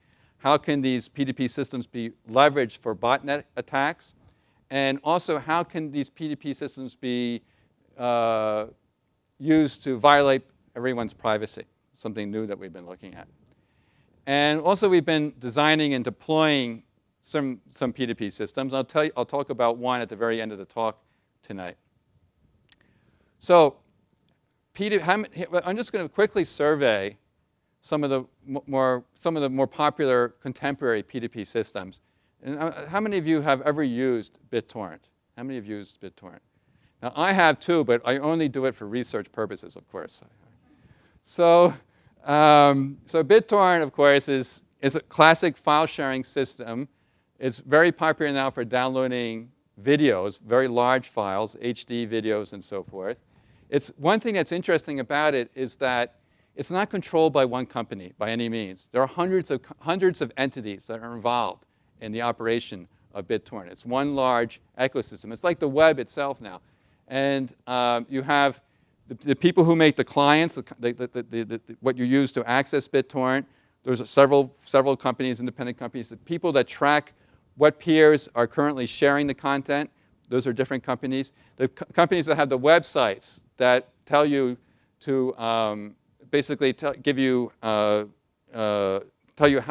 How can these P2P systems be leveraged for botnet attacks? And also, how can these P2P systems be used to violate everyone's privacy? Something new that we've been looking at. And also, we've been designing and deploying some P2P systems. I'll talk about one at the very end of the talk tonight. So, I'm just going to quickly survey some of the more popular contemporary P2P systems. And how many of you have ever used BitTorrent? How many of you used BitTorrent? Now, I have too, but I only do it for research purposes, of course. So BitTorrent, of course, is a classic file sharing system. It's very popular now for downloading videos, very large files, HD videos and so forth. One thing that's interesting about it is that it's not controlled by one company by any means. There are hundreds of entities that are involved in the operation of BitTorrent. It's one large ecosystem. It's like the web itself now. And you have the people who make the clients, what you use to access BitTorrent. There's several companies, independent companies, the people that track what peers are currently sharing the content. Those are different companies. The companies that have the websites that tell you to basically tell you how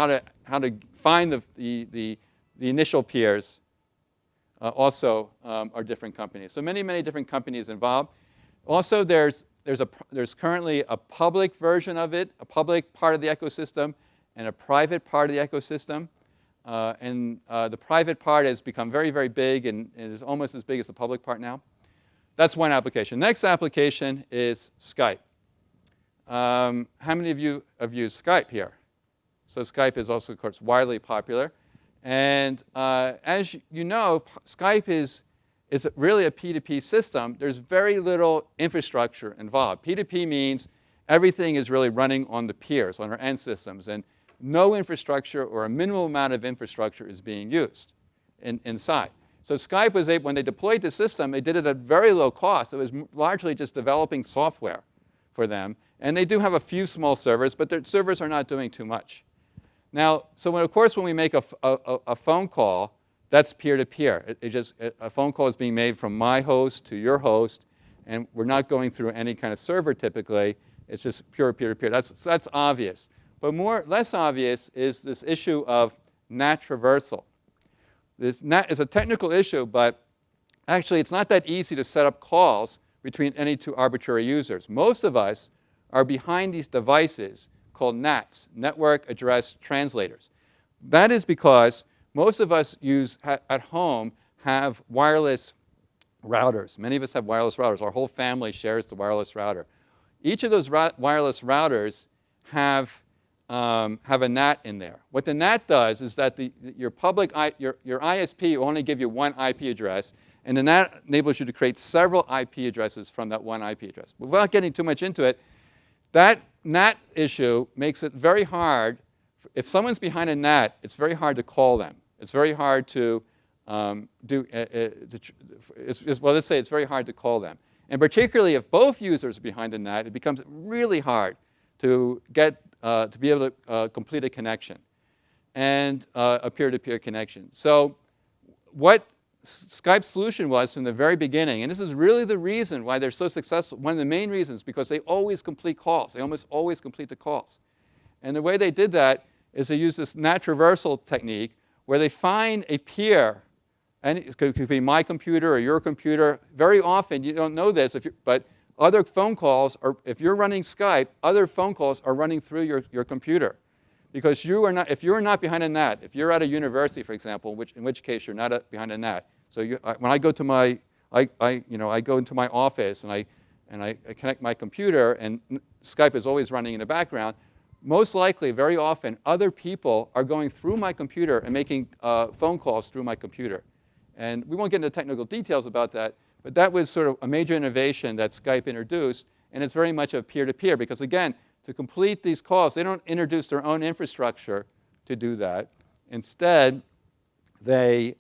to find the initial peers also are different companies. So many different companies involved. Also, there's currently a public version of it, a public part of the ecosystem, and a private part of the ecosystem. The private part has become very, very big and is almost as big as the public part now. That's one application. Next application is Skype. How many of you have used Skype here? So Skype is also, of course, widely popular. And as you know, Skype is really a P2P system. There's very little infrastructure involved. P2P means everything is really running on the peers, on our end systems. And no infrastructure or a minimal amount of infrastructure is being used inside. So Skype was able, when they deployed the system, they did it at very low cost. It was largely just developing software for them. And they do have a few small servers, but their servers are not doing too much. Now, so of course, when we make a phone call that's peer-to-peer. A phone call is being made from my host to your host, and we're not going through any kind of server typically. It's just pure peer-to-peer. So that's obvious. But less obvious is this issue of NAT traversal. This NAT is a technical issue, but actually it's not that easy to set up calls between any two arbitrary users. Most of us are behind these devices called NATs, Network Address Translators. That is because most of us at home have wireless routers. Many of us have wireless routers. Our whole family shares the wireless router. Each of those wireless routers have a NAT in there. What the NAT does is that your ISP will only give you one IP address, and the NAT enables you to create several IP addresses from that one IP address. Without getting too much into it, that NAT issue makes it very hard. If someone's behind a NAT, it's very hard to call them. It's very hard to let's say it's very hard to call them. And particularly if both users are behind a NAT, it becomes really hard to be able to complete a connection and a peer-to-peer connection. So what Skype's solution was from the very beginning, and this is really the reason why they're so successful, one of the main reasons, because they always complete calls. They almost always complete the calls. And the way they did that is they use this NAT traversal technique where they find a peer, and it could be my computer or your computer. Very often, you don't know this, but other phone calls, or if you're running Skype, other phone calls are running through your computer. Because if you're not behind a NAT, if you're at a university, for example, in which case you're not behind a NAT. So when I go to I go into my office and I connect my computer, and Skype is always running in the background. Most likely, very often, other people are going through my computer and making phone calls through my computer. And we won't get into technical details about that, but that was sort of a major innovation that Skype introduced, and it's very much a peer-to-peer because, again, to complete these calls, they don't introduce their own infrastructure to do that. Instead, they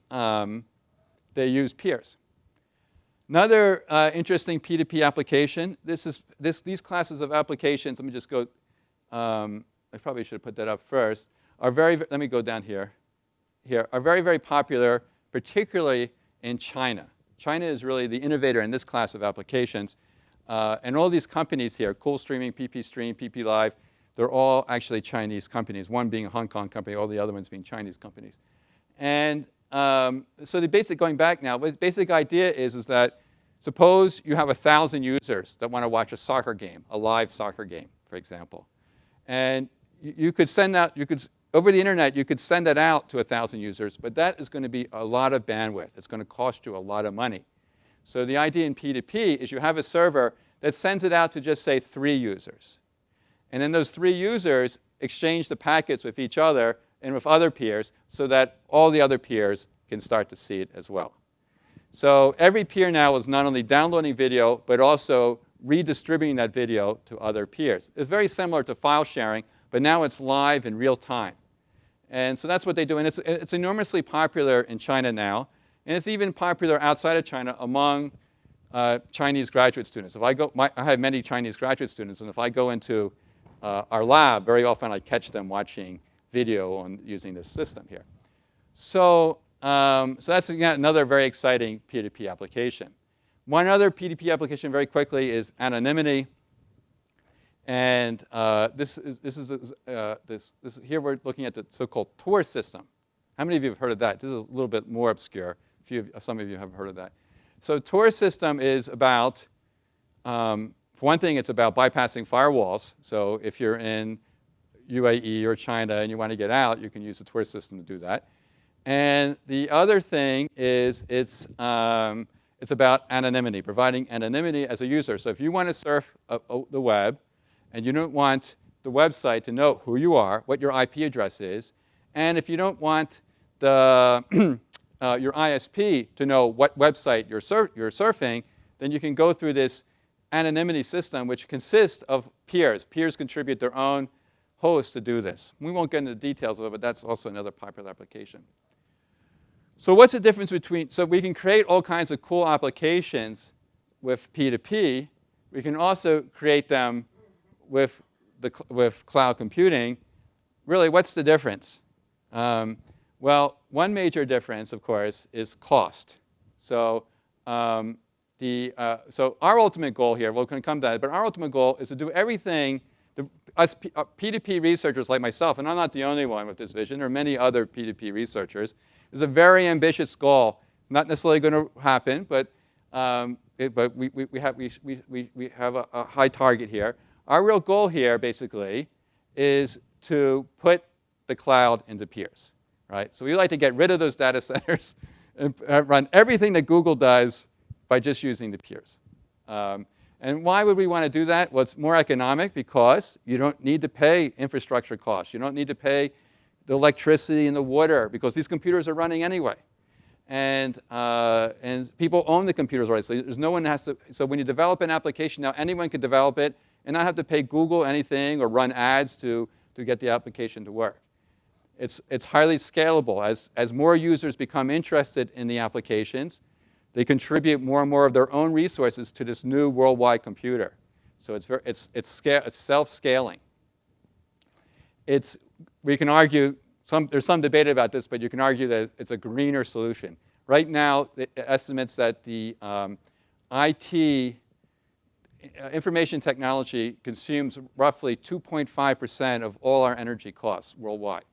use peers. Another interesting P2P application, these classes of applications, let me just go, I probably should have put that up first, let me go down here, are very, very popular, particularly in China. China is really the innovator in this class of applications. And all these companies here, Cool Streaming, PP Stream, PP Live, they're all actually Chinese companies, one being a Hong Kong company, all the other ones being Chinese companies. And so going back now, the basic idea is that suppose you have 1,000 users that want to watch a soccer game, a live soccer game, for example. And you could send out, over the internet, you could send it out to 1,000 users, but that is going to be a lot of bandwidth. It's going to cost you a lot of money. So the idea in P2P is you have a server that sends it out to just, say, 3 users. And then those 3 users exchange the packets with each other and with other peers so that all the other peers can start to see it as well. So every peer now is not only downloading video, but also redistributing that video to other peers. It's very similar to file sharing, but now it's live in real time. And so that's what they do. And it's enormously popular in China now. And it's even popular outside of China among Chinese graduate students. I have many Chinese graduate students, and if I go into our lab, very often I catch them watching video using this system here. So that's, again, another very exciting P2P application. One other P2P application very quickly is anonymity. And here we're looking at the so-called Tor system. How many of you have heard of that? This is a little bit more obscure. Some of you have heard of that. So Tor system is about, for one thing, it's about bypassing firewalls. So if you're in UAE or China and you want to get out, you can use the Tor system to do that. And the other thing is it's about anonymity, providing anonymity as a user. So if you want to surf the web and you don't want the website to know who you are, what your IP address is, and if you don't want your ISP to know what website you're surfing, then you can go through this anonymity system, which consists of peers. Peers contribute their own hosts to do this. We won't get into the details of it, but that's also another popular application. So what's the difference between, so we can create all kinds of cool applications with P2P. We can also create them with cloud computing. Really, what's the difference? Well, one major difference, of course, is cost. So, so our ultimate goal here, we're going to come to that, but our ultimate goal is to do everything. Us P2P researchers like myself, and I'm not the only one with this vision, there are many other P2P researchers, is a very ambitious goal. It's not necessarily going to happen, but we have a high target here. Our real goal here, basically, is to put the cloud into peers, right? So we like to get rid of those data centers and run everything that Google does by just using the peers. And why would we want to do that? Well, it's more economic because you don't need to pay infrastructure costs. You don't need to pay the electricity and the water because these computers are running anyway. And people own the computers already. So there's no one that has to. So when you develop an application now, anyone can develop it and not have to pay Google anything or run ads to get the application to work. It's highly scalable. As more users become interested in the applications, they contribute more and more of their own resources to this new worldwide computer. So it's self-scaling. We can argue, there's some debate about this, but you can argue that it's a greener solution. Right now, it estimates that the IT, information technology, consumes roughly 2.5% of all our energy costs worldwide.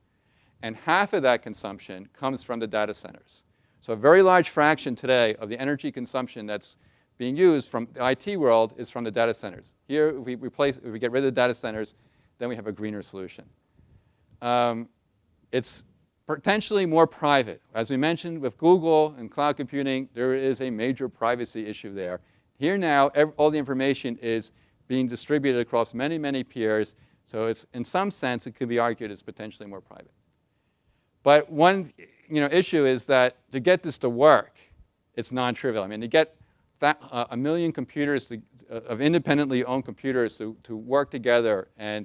And half of that consumption comes from the data centers. So a very large fraction today of the energy consumption that's being used from the IT world is from the data centers. Here, if we get rid of the data centers, then we have a greener solution. It's potentially more private. As we mentioned with Google and cloud computing, there is a major privacy issue there. Here now, all the information is being distributed across many, many peers. So it's, in some sense, it could be argued it's potentially more private. But one issue is that to get this to work, it's non-trivial. I mean, to get a million computers of independently owned computers to work together and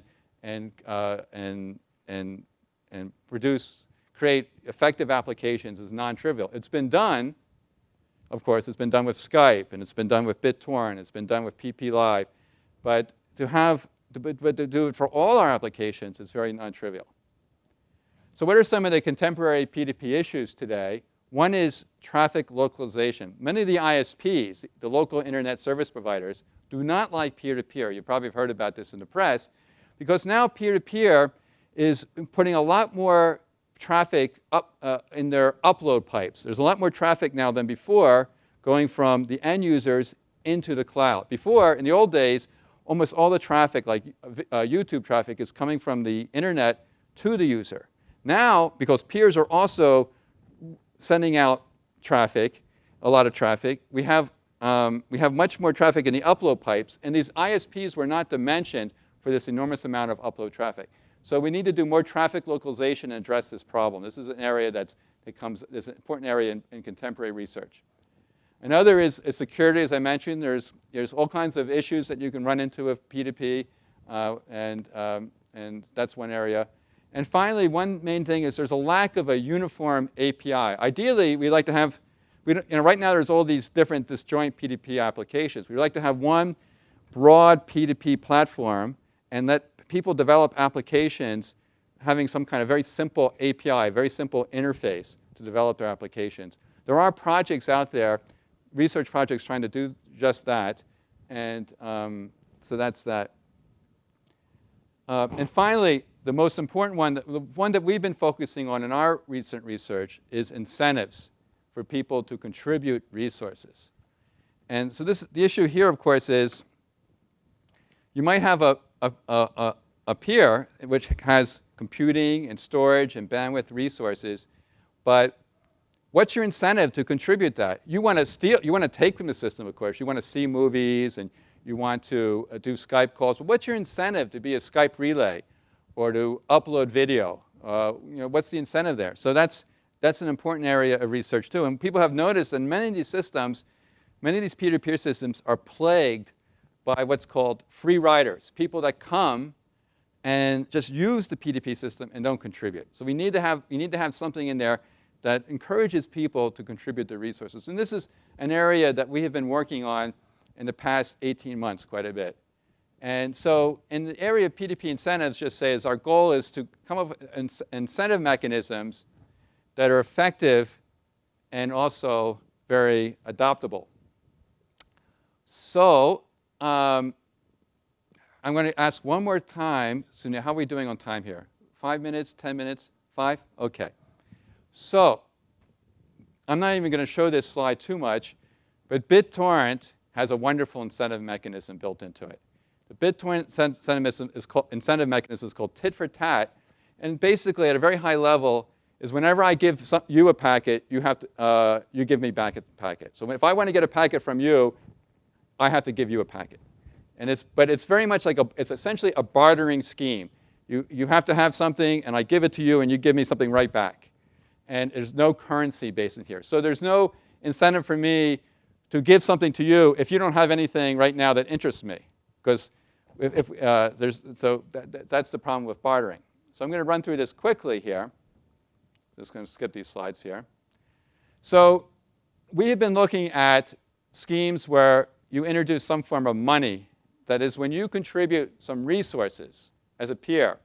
create effective applications is non-trivial. It's been done, of course. It's been done with Skype, and it's been done with BitTorrent. It's been done with PP Live, but to do it for all our applications is very non-trivial. So what are some of the contemporary P2P issues today? One is traffic localization. Many of the ISPs, the local internet service providers, do not like peer-to-peer. You probably have heard about this in the press, because now peer-to-peer is putting a lot more traffic up in their upload pipes. There's a lot more traffic now than before going from the end users into the cloud. Before, in the old days, almost all the traffic, like YouTube traffic, is coming from the internet to the user. Now, because peers are also sending out traffic, a lot of traffic, we have much more traffic in the upload pipes, and these ISPs were not dimensioned for this enormous amount of upload traffic. So we need to do more traffic localization and address this problem. This is an area this is an important area in contemporary research. Another is security, as I mentioned. There's all kinds of issues that you can run into with P2P, and that's one area. And finally, one main thing is there's a lack of a uniform API. Ideally, we'd like to have, right now there's all these different disjoint P2P applications. We'd like to have one broad P2P platform and let people develop applications having some kind of very simple API, very simple interface to develop their applications. There are projects out there, research projects trying to do just that. And so that's that. And finally, the most important one, the one that we've been focusing on in our recent research, is incentives for people to contribute resources. And so the issue here, of course, is you might have a peer which has computing and storage and bandwidth resources, but what's your incentive to contribute that? You want to take from the system, of course. You want to see movies and you want to do Skype calls, but what's your incentive to be a Skype relay or to upload video? What's the incentive there? So that's an important area of research too. And people have noticed that many of these systems, many of these peer-to-peer systems are plagued by what's called free riders, people that come and just use the P2P system and don't contribute. So we need to have something in there that encourages people to contribute their resources. And this is an area that we have been working on in the past 18 months quite a bit. And so in the area of P2P incentives, just say, our goal is to come up with incentive mechanisms that are effective and also very adoptable. So I'm going to ask one more time, Sonia, how are we doing on time here? 5 minutes, 10 minutes, 5? OK. So I'm not even going to show this slide too much, but BitTorrent has a wonderful incentive mechanism built into it. The BitTorrent incentive mechanism is called tit for tat. And basically, at a very high level, is whenever I give you a packet, you give me back a packet. So if I want to get a packet from you, I have to give you a packet. But it's very much like it's essentially a bartering scheme. You have to have something, and I give it to you, and you give me something right back. And there's no currency based in here. So there's no incentive for me to give something to you if you don't have anything right now that interests me. Because that's the problem with bartering. So I'm going to run through this quickly here. Just going to skip these slides here. So we have been looking at schemes where you introduce some form of money. That is, when you contribute some resources as a peer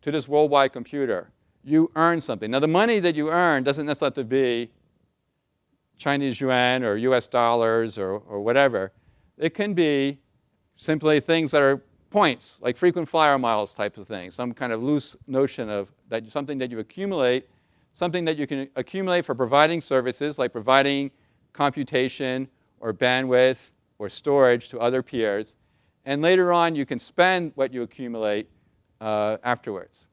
to this worldwide computer, you earn something. Now, the money that you earn doesn't necessarily have to be Chinese yuan or US dollars or whatever. It can be simply things that are points, like frequent flyer miles types of things, some kind of loose notion of that something that you accumulate, something that you can accumulate for providing services, like providing computation or bandwidth or storage to other peers. And later on, you can spend what you accumulate afterwards.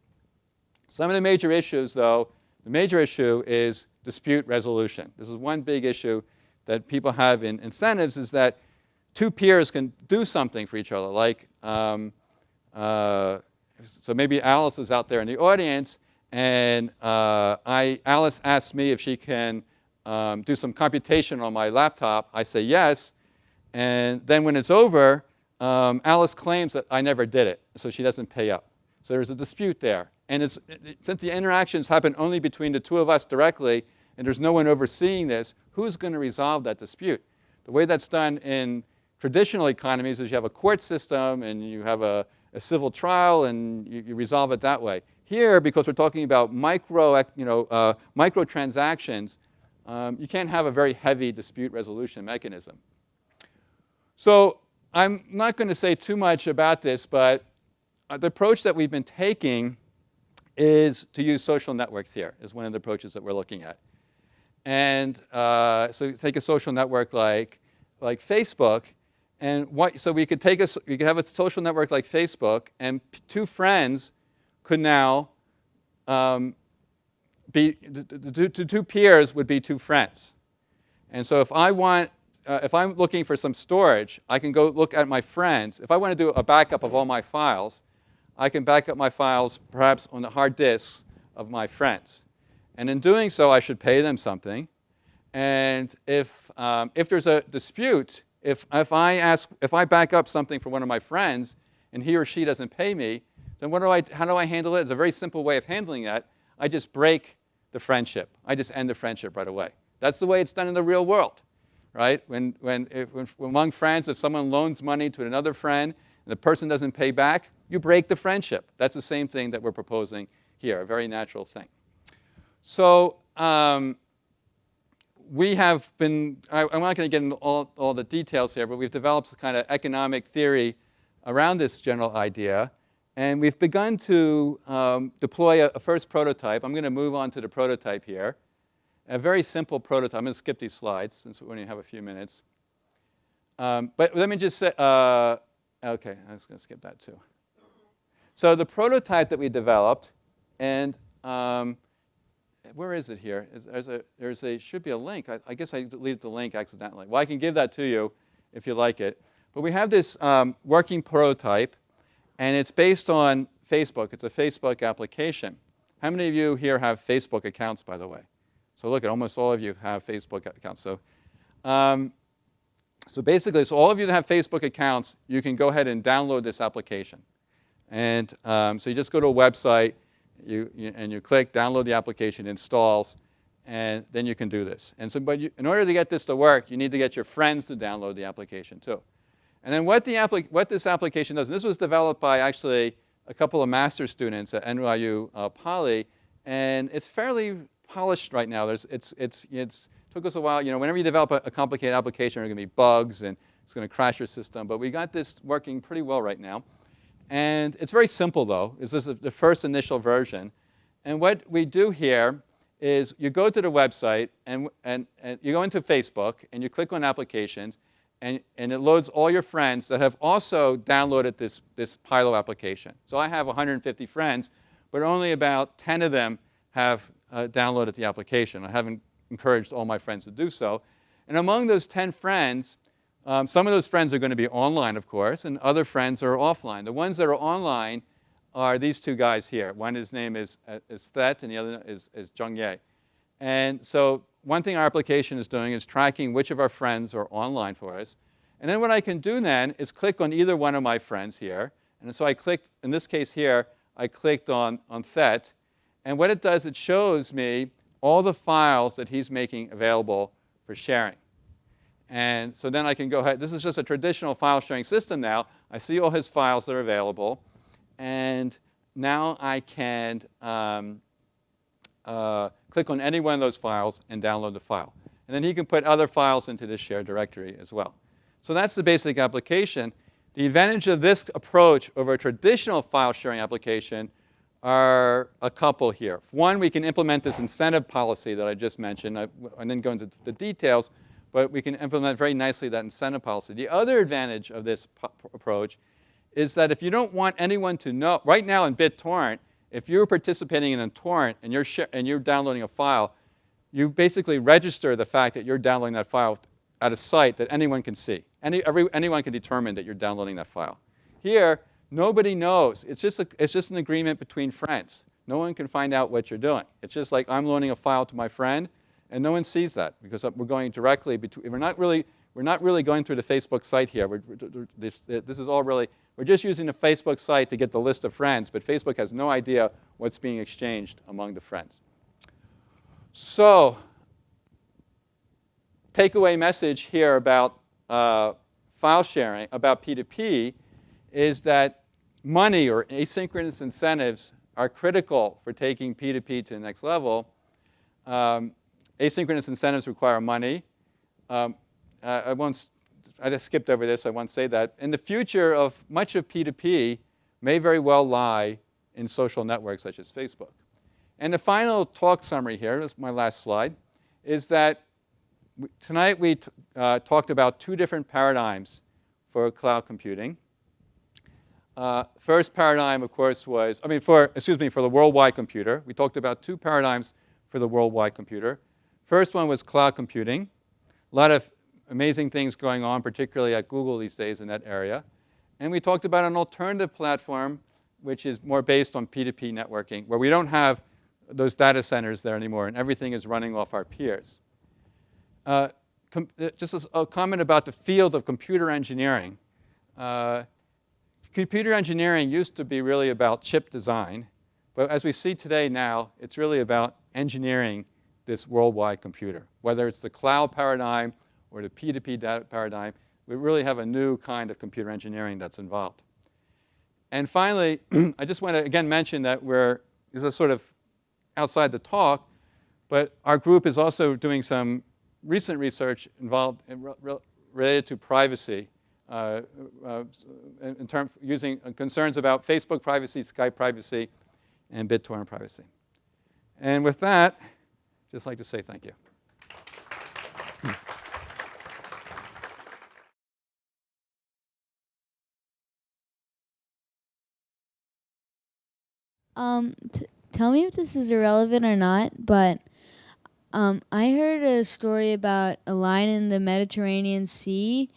Some of the major issues, though, the major issue is dispute resolution. This is one big issue that people have in incentives, is that two peers can do something for each other. Like, so maybe Alice is out there in the audience, and Alice asks me if she can do some computation on my laptop. I say yes. And then when it's over, Alice claims that I never did it, so she doesn't pay up. So there's a dispute there. And since the interactions happen only between the two of us directly, and there's no one overseeing this, who's going to resolve that dispute? The way that's done in traditional economies is you have a court system, and you have a civil trial, and you resolve it that way. Here, because we're talking about microtransactions, you can't have a very heavy dispute resolution mechanism. So I'm not going to say too much about this, but the approach that we've been taking is to use social networks here, is one of the approaches that we're looking at. And so take a social network like Facebook, and so we could have a social network like Facebook, and two friends could now two peers would be two friends. And so if I'm looking for some storage, I can go look at my friends. If I want to do a backup of all my files, I can back up my files perhaps on the hard disks of my friends. And in doing so, I should pay them something. And if there's a dispute, if I back up something for one of my friends and he or she doesn't pay me, then how do I handle it? It's a very simple way of handling that. I just break the friendship. I just end the friendship right away. That's the way it's done in the real world, right? When among friends, if someone loans money to another friend and the person doesn't pay back, you break the friendship. That's the same thing that we're proposing here, a very natural thing. So we have been, I'm not going to get into all the details here, but we've developed a kind of economic theory around this general idea. And we've begun to deploy a first prototype. I'm going to move on to the prototype here. A very simple prototype. I'm going to skip these slides since we only have a few minutes. But let me just say, OK, I was going to skip that too. So the prototype that we developed, and where is it here? Should be a link. I guess I deleted the link accidentally. Well, I can give that to you if you like it. But we have this working prototype, and it's based on Facebook. It's a Facebook application. How many of you here have Facebook accounts, by the way? So look, almost all of you have Facebook accounts. So basically, all of you that have Facebook accounts, you can go ahead and download this application. And so you just go to a website, and you click download the application, it installs, and then you can do this. And so, in order to get this to work, you need to get your friends to download the application too. And then what this application does, and this was developed by actually a couple of master's students at NYU Poly, and it's fairly polished right now. It's took us a while. Whenever you develop a complicated application, there are going to be bugs, and it's going to crash your system. But we got this working pretty well right now. And it's very simple, though. This is the first initial version. And what we do here is you go to the website, and you go into Facebook, and you click on Applications, and it loads all your friends that have also downloaded this Pilo application. So I have 150 friends, but only about 10 of them have downloaded the application. I haven't encouraged all my friends to do so. And among those 10 friends, some of those friends are going to be online, of course, and other friends are offline. The ones that are online are these two guys here. One, his name is Thet, and the other is Jung Ye. And so one thing our application is doing is tracking which of our friends are online for us. And then what I can do then is click on either one of my friends here. And so I clicked, in this case here, I clicked on Thet. And what it does, it shows me all the files that he's making available for sharing. And so then I can go ahead. This is just a traditional file sharing system now. I see all his files that are available. And now I can click on any one of those files and download the file. And then he can put other files into this shared directory as well. So that's the basic application. The advantage of this approach over a traditional file sharing application are a couple here. One, we can implement this incentive policy that I just mentioned. I didn't go into the details, but we can implement very nicely that incentive policy. The other advantage of this approach is that if you don't want anyone to know, right now in BitTorrent, if you're participating in a torrent and you're downloading a file, you basically register the fact that you're downloading that file at a site that anyone can see. Anyone can determine that you're downloading that file. Here, nobody knows. It's just an agreement between friends. No one can find out what you're doing. It's just like I'm loaning a file to my friend, and no one sees that because we're going directly between. We're not really going through the Facebook site here. This is all really. We're just using the Facebook site to get the list of friends, but Facebook has no idea what's being exchanged among the friends. So, takeaway message here about file sharing, about P2P, is that money or asynchronous incentives are critical for taking P2P to the next level. Asynchronous incentives require money. I just skipped over this. I won't say that. And the future of much of P2P may very well lie in social networks such as Facebook. And the final talk summary here, this is my last slide, is that tonight we talked about two different paradigms for cloud computing. First paradigm, of course, was, for the worldwide computer. We talked about two paradigms for the worldwide computer. First one was cloud computing. A lot of amazing things going on, particularly at Google these days in that area. And we talked about an alternative platform, which is more based on P2P networking, where we don't have those data centers there anymore, and everything is running off our peers. Just a comment about the field of computer engineering. Computer engineering used to be really about chip design, but as we see today now, it's really about engineering this worldwide computer. Whether it's the cloud paradigm or the P2P data paradigm, we really have a new kind of computer engineering that's involved. And finally, I just want to again mention that this is sort of outside the talk, but our group is also doing some recent research involved related to privacy, in terms using concerns about Facebook privacy, Skype privacy, and BitTorrent privacy. And with that, just like to say thank you. Tell me if this is irrelevant or not, but I heard a story about a line in the Mediterranean Sea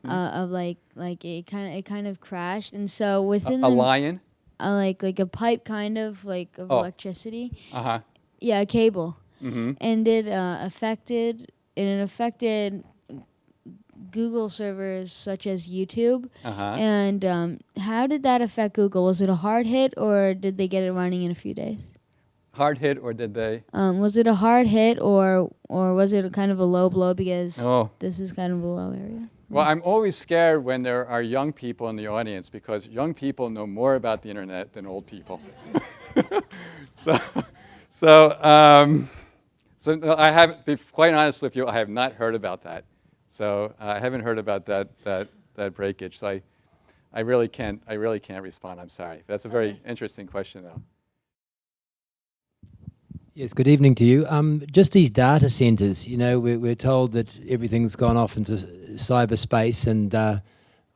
of like it kind of crashed, and so within a lion, like a pipe kind of like of electricity. Yeah, a cable, and it affected Google servers such as YouTube. And how did that affect Google? Was it a hard hit, or did they get it running in a few days? Hard hit, or did they? Was it a hard hit, or was it kind of a low blow because this is kind of a low area? Well, I'm always scared when there are young people in the audience because young people know more about the internet than old people. So no, I haven't, to be quite honest with you, I have not heard about that. So I haven't heard about that breakage. So I really can't respond. I'm sorry. That's a very interesting question, though. Yes, good evening to you. Just these data centers, you know, we're told that everything's gone off into cyberspace, and I've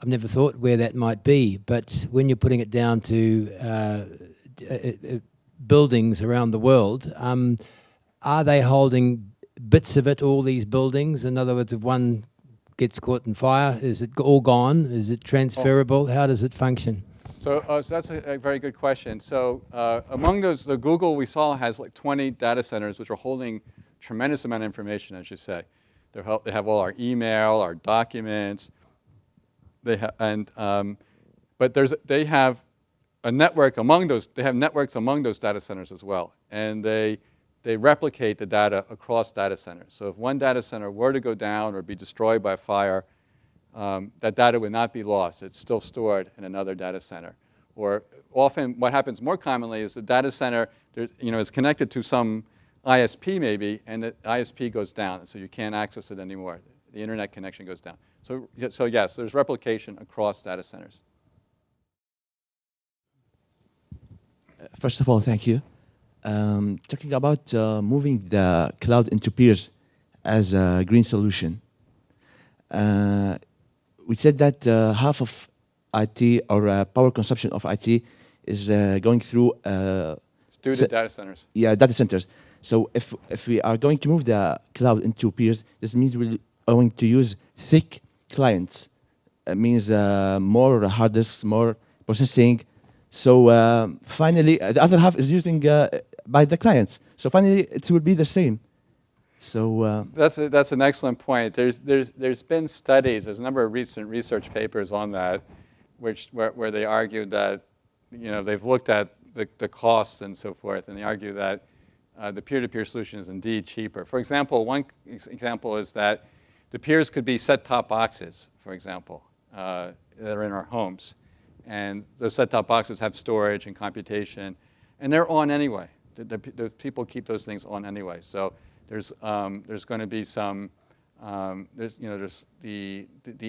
never thought where that might be. But when you're putting it down to buildings around the world, are they holding bits of it, all these buildings? In other words, if one gets caught in fire, is it all gone? Is it transferable? How does it function? So that's a very good question. So among those, the Google we saw has like 20 data centers which are holding tremendous amount of information, as you say. They have all our email, our documents. They but they have a network among those. They have networks among those data centers as well, and they replicate the data across data centers. So if one data center were to go down or be destroyed by fire, that data would not be lost. It's still stored in another data center. Or often what happens more commonly is the data center is connected to some ISP maybe, and the ISP goes down, so you can't access it anymore. The internet connection goes down. So yes, there's replication across data centers. First of all, thank you. Talking about moving the cloud into peers as a green solution. We said that half of IT or power consumption of IT is going through It's due to data centers. Yeah, data centers. So if we are going to move the cloud into peers, this means we're going to use thick clients. It means more hard disks, more processing. So finally, the other half is using by the clients. So finally, it will be the same. So that's an excellent point. There's been studies. There's a number of recent research papers on that, where they argue that they've looked at the costs and so forth, and they argue that the peer-to-peer solution is indeed cheaper. For example, one example is that the peers could be set-top boxes, for example, that are in our homes, and those set-top boxes have storage and computation, and they're on anyway. The people keep those things on anyway. So there's going to be some there's the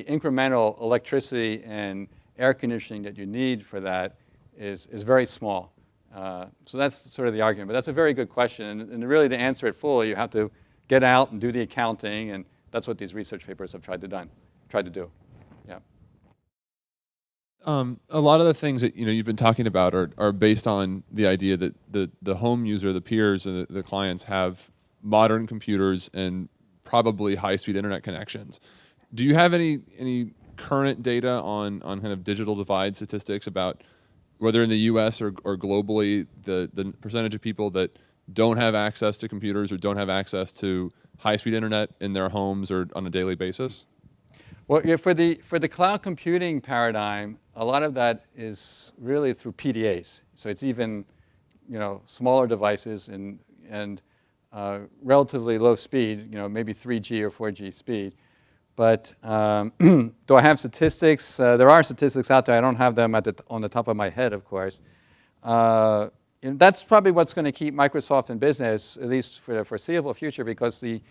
incremental electricity and air conditioning that you need for that is very small. So that's sort of the argument. But that's a very good question. And really to answer it fully, you have to get out and do the accounting, and that's what these research papers have tried to do. Yeah. A lot of the things that you've been talking about are based on the idea that the home user, the peers, and the clients have modern computers and probably high-speed internet connections. Do you have any current data on kind of digital divide statistics about whether in the U.S. or globally the percentage of people that don't have access to computers or don't have access to high-speed internet in their homes or on a daily basis? Well, yeah, for the cloud computing paradigm, a lot of that is really through PDAs. So it's even smaller devices and relatively low speed, maybe 3G or 4G speed. But do I have statistics? There are statistics out there. I don't have them on the top of my head, of course. And that's probably what's going to keep Microsoft in business, at least for the foreseeable future, because in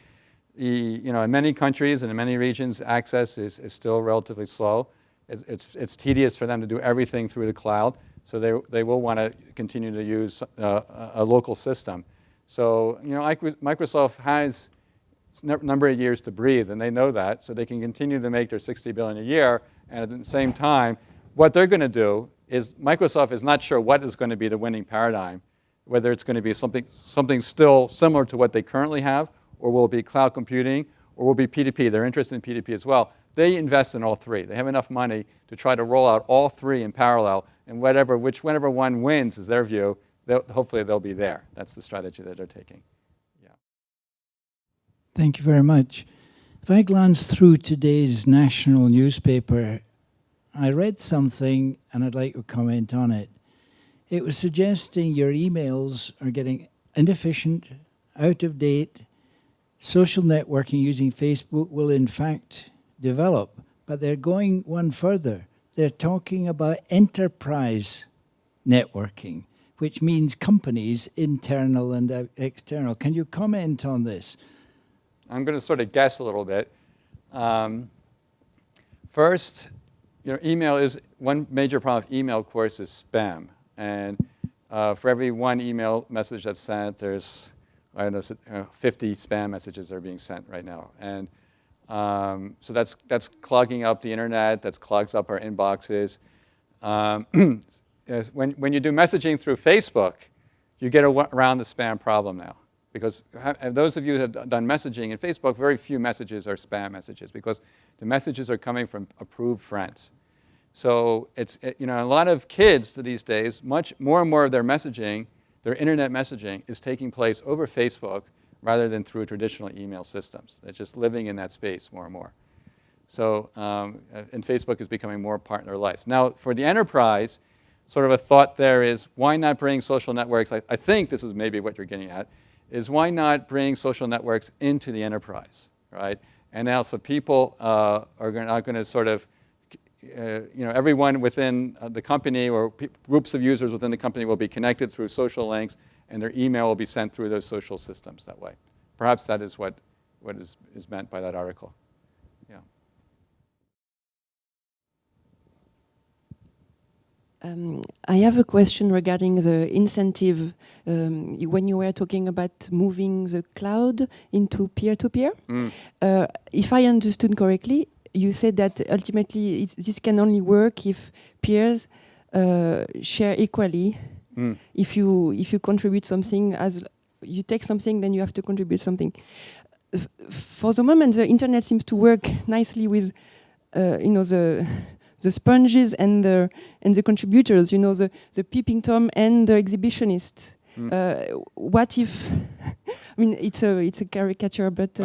many countries and in many regions, access is still relatively slow. It's tedious for them to do everything through the cloud, so they will want to continue to use a local system. So Microsoft has a number of years to breathe, and they know that, so they can continue to make their $60 billion a year. And at the same time, what they're going to do is Microsoft is not sure what is going to be the winning paradigm, whether it's going to be something still similar to what they currently have, or will it be cloud computing, or will it be P2P. They're interested in P2P as well. They invest in all three. They have enough money to try to roll out all three in parallel, and whenever one wins is their view, hopefully they'll be there. That's the strategy that they're taking. Yeah. Thank you very much. If I glance through today's national newspaper, I read something and I'd like to comment on it. It was suggesting your emails are getting inefficient, out of date. Social networking using Facebook will in fact develop, but they're going one further. They're talking about enterprise networking, which means companies, internal and external. Can you comment on this? I'm going to sort of guess a little bit. First, email is one major problem of email, of course, is spam. And for every one email message that's sent, there's, I don't know, 50 spam messages that are being sent right now. And so that's clogging up the internet, that clogs up our inboxes. When you do messaging through Facebook, you get around the spam problem now. Because those of you who have done messaging in Facebook, very few messages are spam messages because the messages are coming from approved friends. So a lot of kids these days, more and more of their messaging, their internet messaging, is taking place over Facebook rather than through traditional email systems. They're just living in that space more and more. So, and Facebook is becoming more part of their lives. Now, for the enterprise, sort of a thought there is, why not bring social networks? I think this is maybe what you're getting at, is why not bring social networks into the enterprise, right? And now, so people are not going to sort of, everyone within the company or groups of users within the company will be connected through social links, and their email will be sent through those social systems that way. Perhaps that is what is meant by that article. Yeah. I have a question regarding the incentive. When you were talking about moving the cloud into peer-to-peer, if I understood correctly, you said that ultimately this can only work if peers share equally. If you contribute something, as you take something, then you have to contribute something. For the moment, the internet seems to work nicely with, the sponges and the contributors. The peeping tom and the exhibitionist. What if? I mean, it's a caricature, but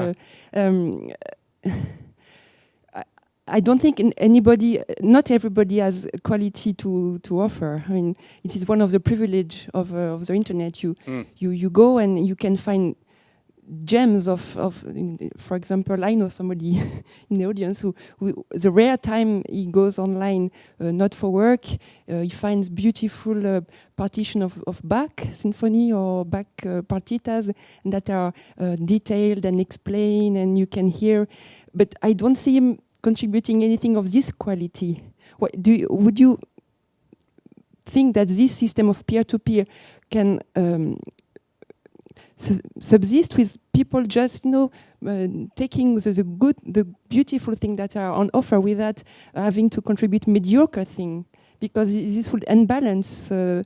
I don't think not everybody has quality to offer. I mean, it is one of the privilege of the internet. You go and you can find gems of for example, I know somebody in the audience who the rare time he goes online, not for work, he finds beautiful partition of Bach symphony or Bach partitas that are detailed and explained, and you can hear. But I don't see him contributing anything of this quality. Would you think that this system of peer-to-peer can subsist with people just taking the beautiful thing that are on offer without having to contribute mediocre thing, because this would unbalance I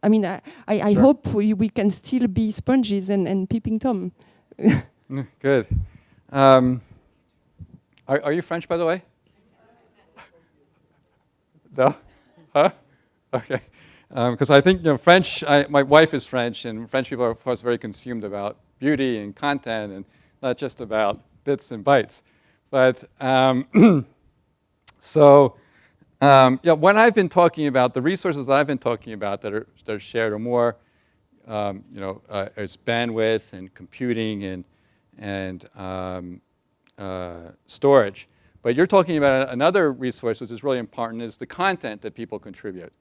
mean, I Sure. hope we can still be sponges and peeping tom. Good. Are you French, by the way? No? Huh? Okay. Because I think, French, my wife is French, and French people are, of course, very consumed about beauty and content and not just about bits and bytes. But what I've been talking about, the resources that I've been talking about that are shared are more, it's bandwidth and computing and storage. But you're talking about another resource which is really important, is the content that people contribute.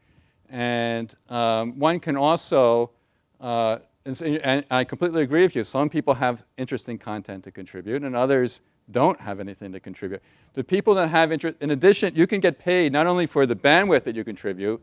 And one can also, and I completely agree with you, some people have interesting content to contribute and others don't have anything to contribute. The people that have interest, in addition, you can get paid not only for the bandwidth that you contribute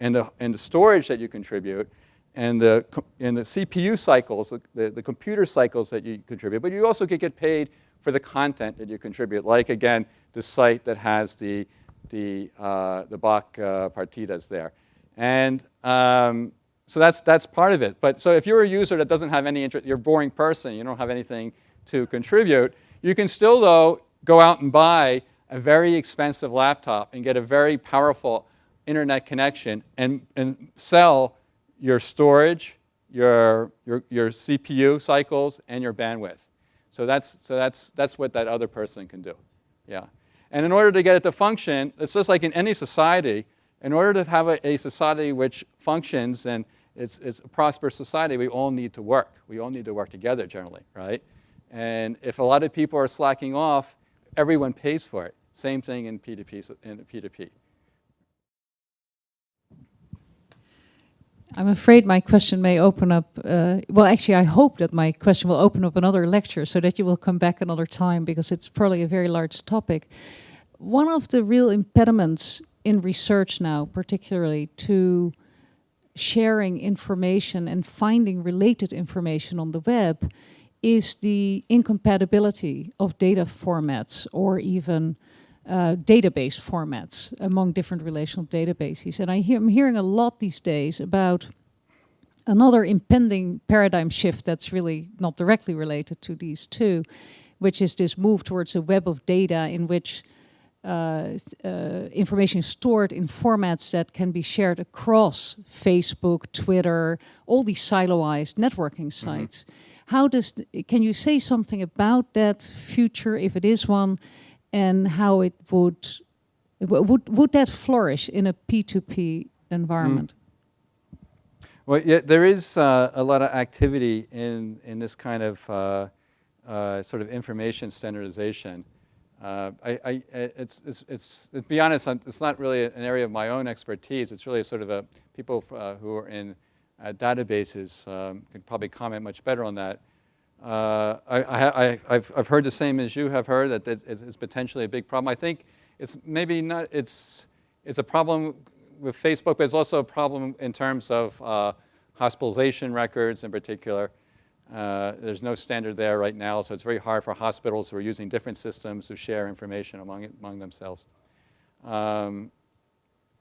and the storage that you contribute and the CPU cycles, the computer cycles that you contribute, but you also get paid for the content that you contribute, like, again, the site that has the Bach partitas there. And so that's part of it. But so if you're a user that doesn't have any interest, you're a boring person, you don't have anything to contribute, you can still, though, go out and buy a very expensive laptop and get a very powerful internet connection and sell your storage, your CPU cycles, and your bandwidth. So that's what that other person can do. Yeah. And in order to get it to function, it's just like in any society. In order to have a society which functions and it's a prosperous society, we all need to work. We all need to work together generally, right? And if a lot of people are slacking off, everyone pays for it. Same thing in P2P. I'm afraid my question may open up, well, actually, I hope that my question will open up another lecture so that you will come back another time because it's probably a very large topic. One of the real impediments in research now, particularly to sharing information and finding related information on the web, is the incompatibility of data formats or even database formats among different relational databases. And I'm hearing a lot these days about another impending paradigm shift that's really not directly related to these two, which is this move towards a web of data in which information is stored in formats that can be shared across Facebook, Twitter, all these siloized networking sites. How does, can you say something about that future, if it is one, and how it would that flourish in a P2P environment? Well, yeah, there is a lot of activity in this kind of sort of information standardization. To be honest, it's not really an area of my own expertise. It's really sort of people who are in databases could probably comment much better on that. I've heard the same as you have heard, that it's potentially a big problem. I think it's maybe not, it's a problem with Facebook, but it's also a problem in terms of hospitalization records in particular. There's no standard there right now, so it's very hard for hospitals who are using different systems to share information among themselves.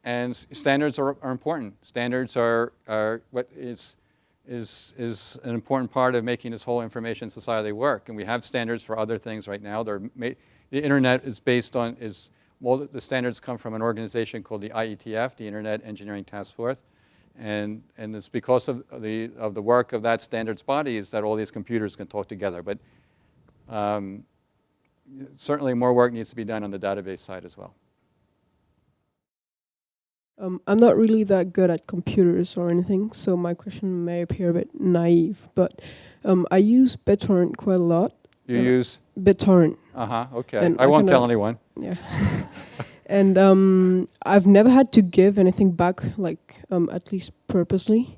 And standards are important. Standards are what is an important part of making this whole information society work. And we have standards for other things right now. The internet is based on, well, the standards come from an organization called the IETF, the Internet Engineering Task Force. And it's because of the work of that standards body is that all these computers can talk together. But certainly more work needs to be done on the database side as well. I'm not really that good at computers or anything, so my question may appear a bit naive, but I use BitTorrent quite a lot. You use? BitTorrent. Okay. And I won't tell anyone. Yeah. And I've never had to give anything back, like at least purposely,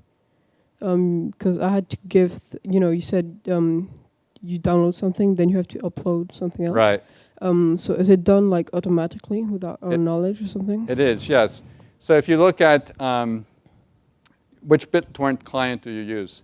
because I had to give, you said you download something, then you have to upload something else. Right. So is it done like automatically without our knowledge or something? It is, yes. So if you look at which BitTorrent client do you use?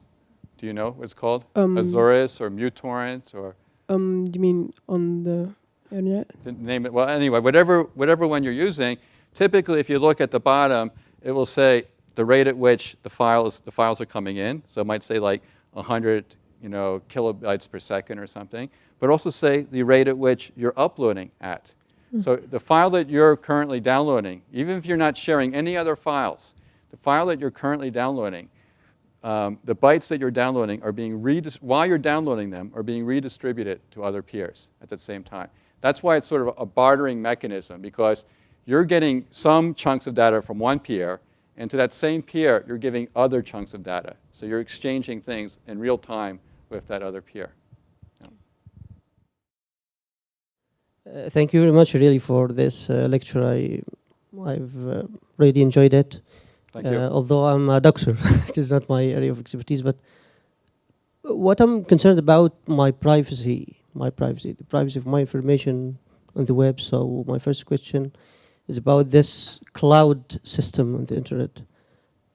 Do you know what it's called? Azores or MuTorrent or? You mean on the internet? Didn't name it. Well, anyway, whatever one you're using, typically if you look at the bottom, it will say the rate at which the files are coming in. So it might say like 100 kilobytes per second or something, but also say the rate at which you're uploading at. So the file that you're currently downloading, even if you're not sharing any other files, the file that you're currently downloading, the bytes that you're downloading are being while you're downloading them are being redistributed to other peers at the same time. That's why it's sort of a bartering mechanism, because you're getting some chunks of data from one peer, and to that same peer, you're giving other chunks of data. So you're exchanging things in real time with that other peer. Thank you very much, really, for this lecture. I've really enjoyed it. Thank you. Although I'm a doctor, it is not my area of expertise. But what I'm concerned about, the privacy of my information on the web. So my first question is about this cloud system on the internet.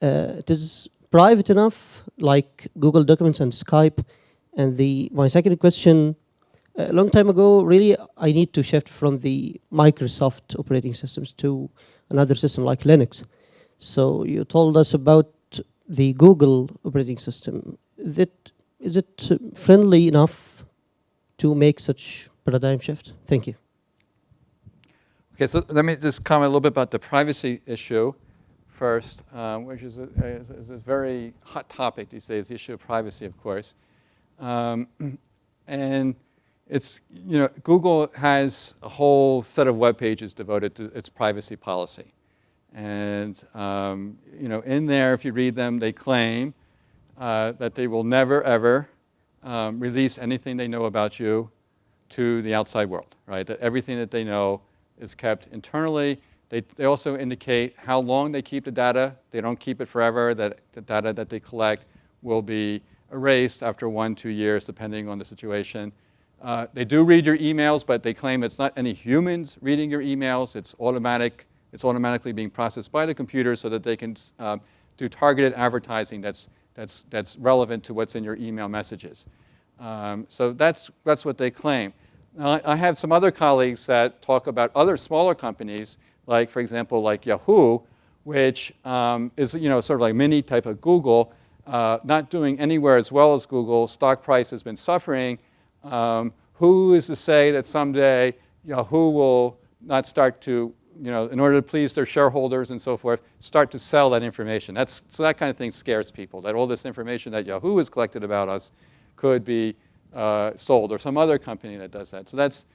It is private enough, like Google Documents and Skype. And my second question. A long time ago, really, I need to shift from the Microsoft operating systems to another system like Linux. So you told us about the Google operating system. Is it friendly enough to make such paradigm shift? Thank you. Okay, so let me just comment a little bit about the privacy issue first, which is a very hot topic these days, the issue of privacy, of course. And it's, Google has a whole set of web pages devoted to its privacy policy. And, in there, if you read them, they claim that they will never, ever release anything they know about you to the outside world, right? That everything that they know is kept internally. They also indicate how long they keep the data. They don't keep it forever. That the data that they collect will be erased after 1-2 years, depending on the situation. They do read your emails, but they claim it's not any humans reading your emails. It's automatic. It's automatically being processed by the computer so that they can do targeted advertising that's relevant to what's in your email messages. So that's what they claim. Now, I have some other colleagues that talk about other smaller companies, like, for example, like Yahoo, which is sort of like a mini type of Google, not doing anywhere as well as Google. Stock price has been suffering. Who is to say that someday Yahoo will not start to, in order to please their shareholders and so forth, start to sell that information? So that kind of thing scares people, that all this information that Yahoo has collected about us could be sold, or some other company that does that. So that's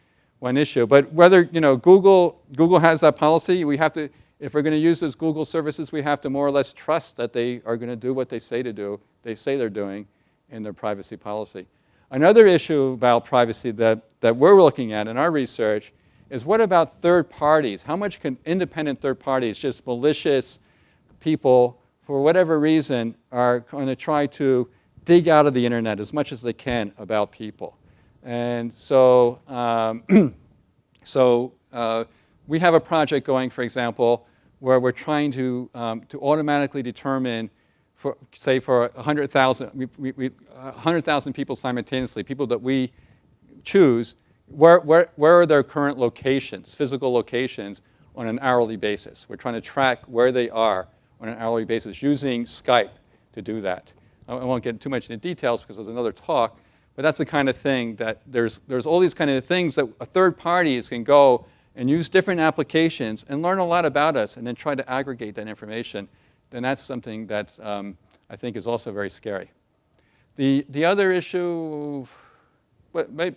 one issue. But whether Google has that policy, we have to, if we're going to use those Google services, we have to more or less trust that they are going to do what they say they're doing in their privacy policy. Another issue about privacy that we're looking at in our research is, what about third parties? How much can independent third parties, just malicious people, for whatever reason, are going to try to dig out of the internet as much as they can about people? And so, we have a project going, for example, where we're trying to automatically determine, for 100,000 100,000 people simultaneously, people that we choose, where are their current locations, physical locations, on an hourly basis. We're trying to track where they are on an hourly basis using Skype to do that. I won't get too much into details because there's another talk, but that's the kind of thing that there's all these kind of things that third parties can go and use different applications and learn a lot about us and then try to aggregate that information. Then that's something that I think is also very scary. The other issue, well,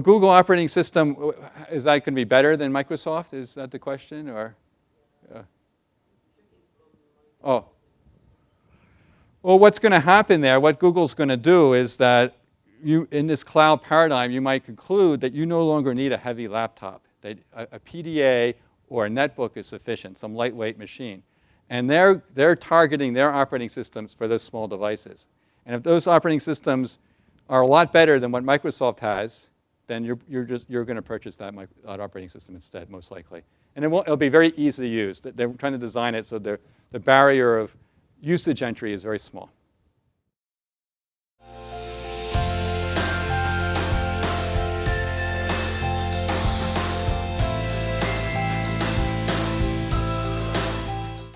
Google operating system, is that going to be better than Microsoft? Is that the question? Or, oh. Well, what's going to happen there, what Google's going to do is that in this cloud paradigm, you might conclude that you no longer need a heavy laptop. That a PDA or a netbook is sufficient, some lightweight machine. And they're targeting their operating systems for those small devices. And if those operating systems are a lot better than what Microsoft has, then you're going to purchase that operating system instead, most likely. And it'll be very easy to use. They're trying to design it so the barrier of usage entry is very small.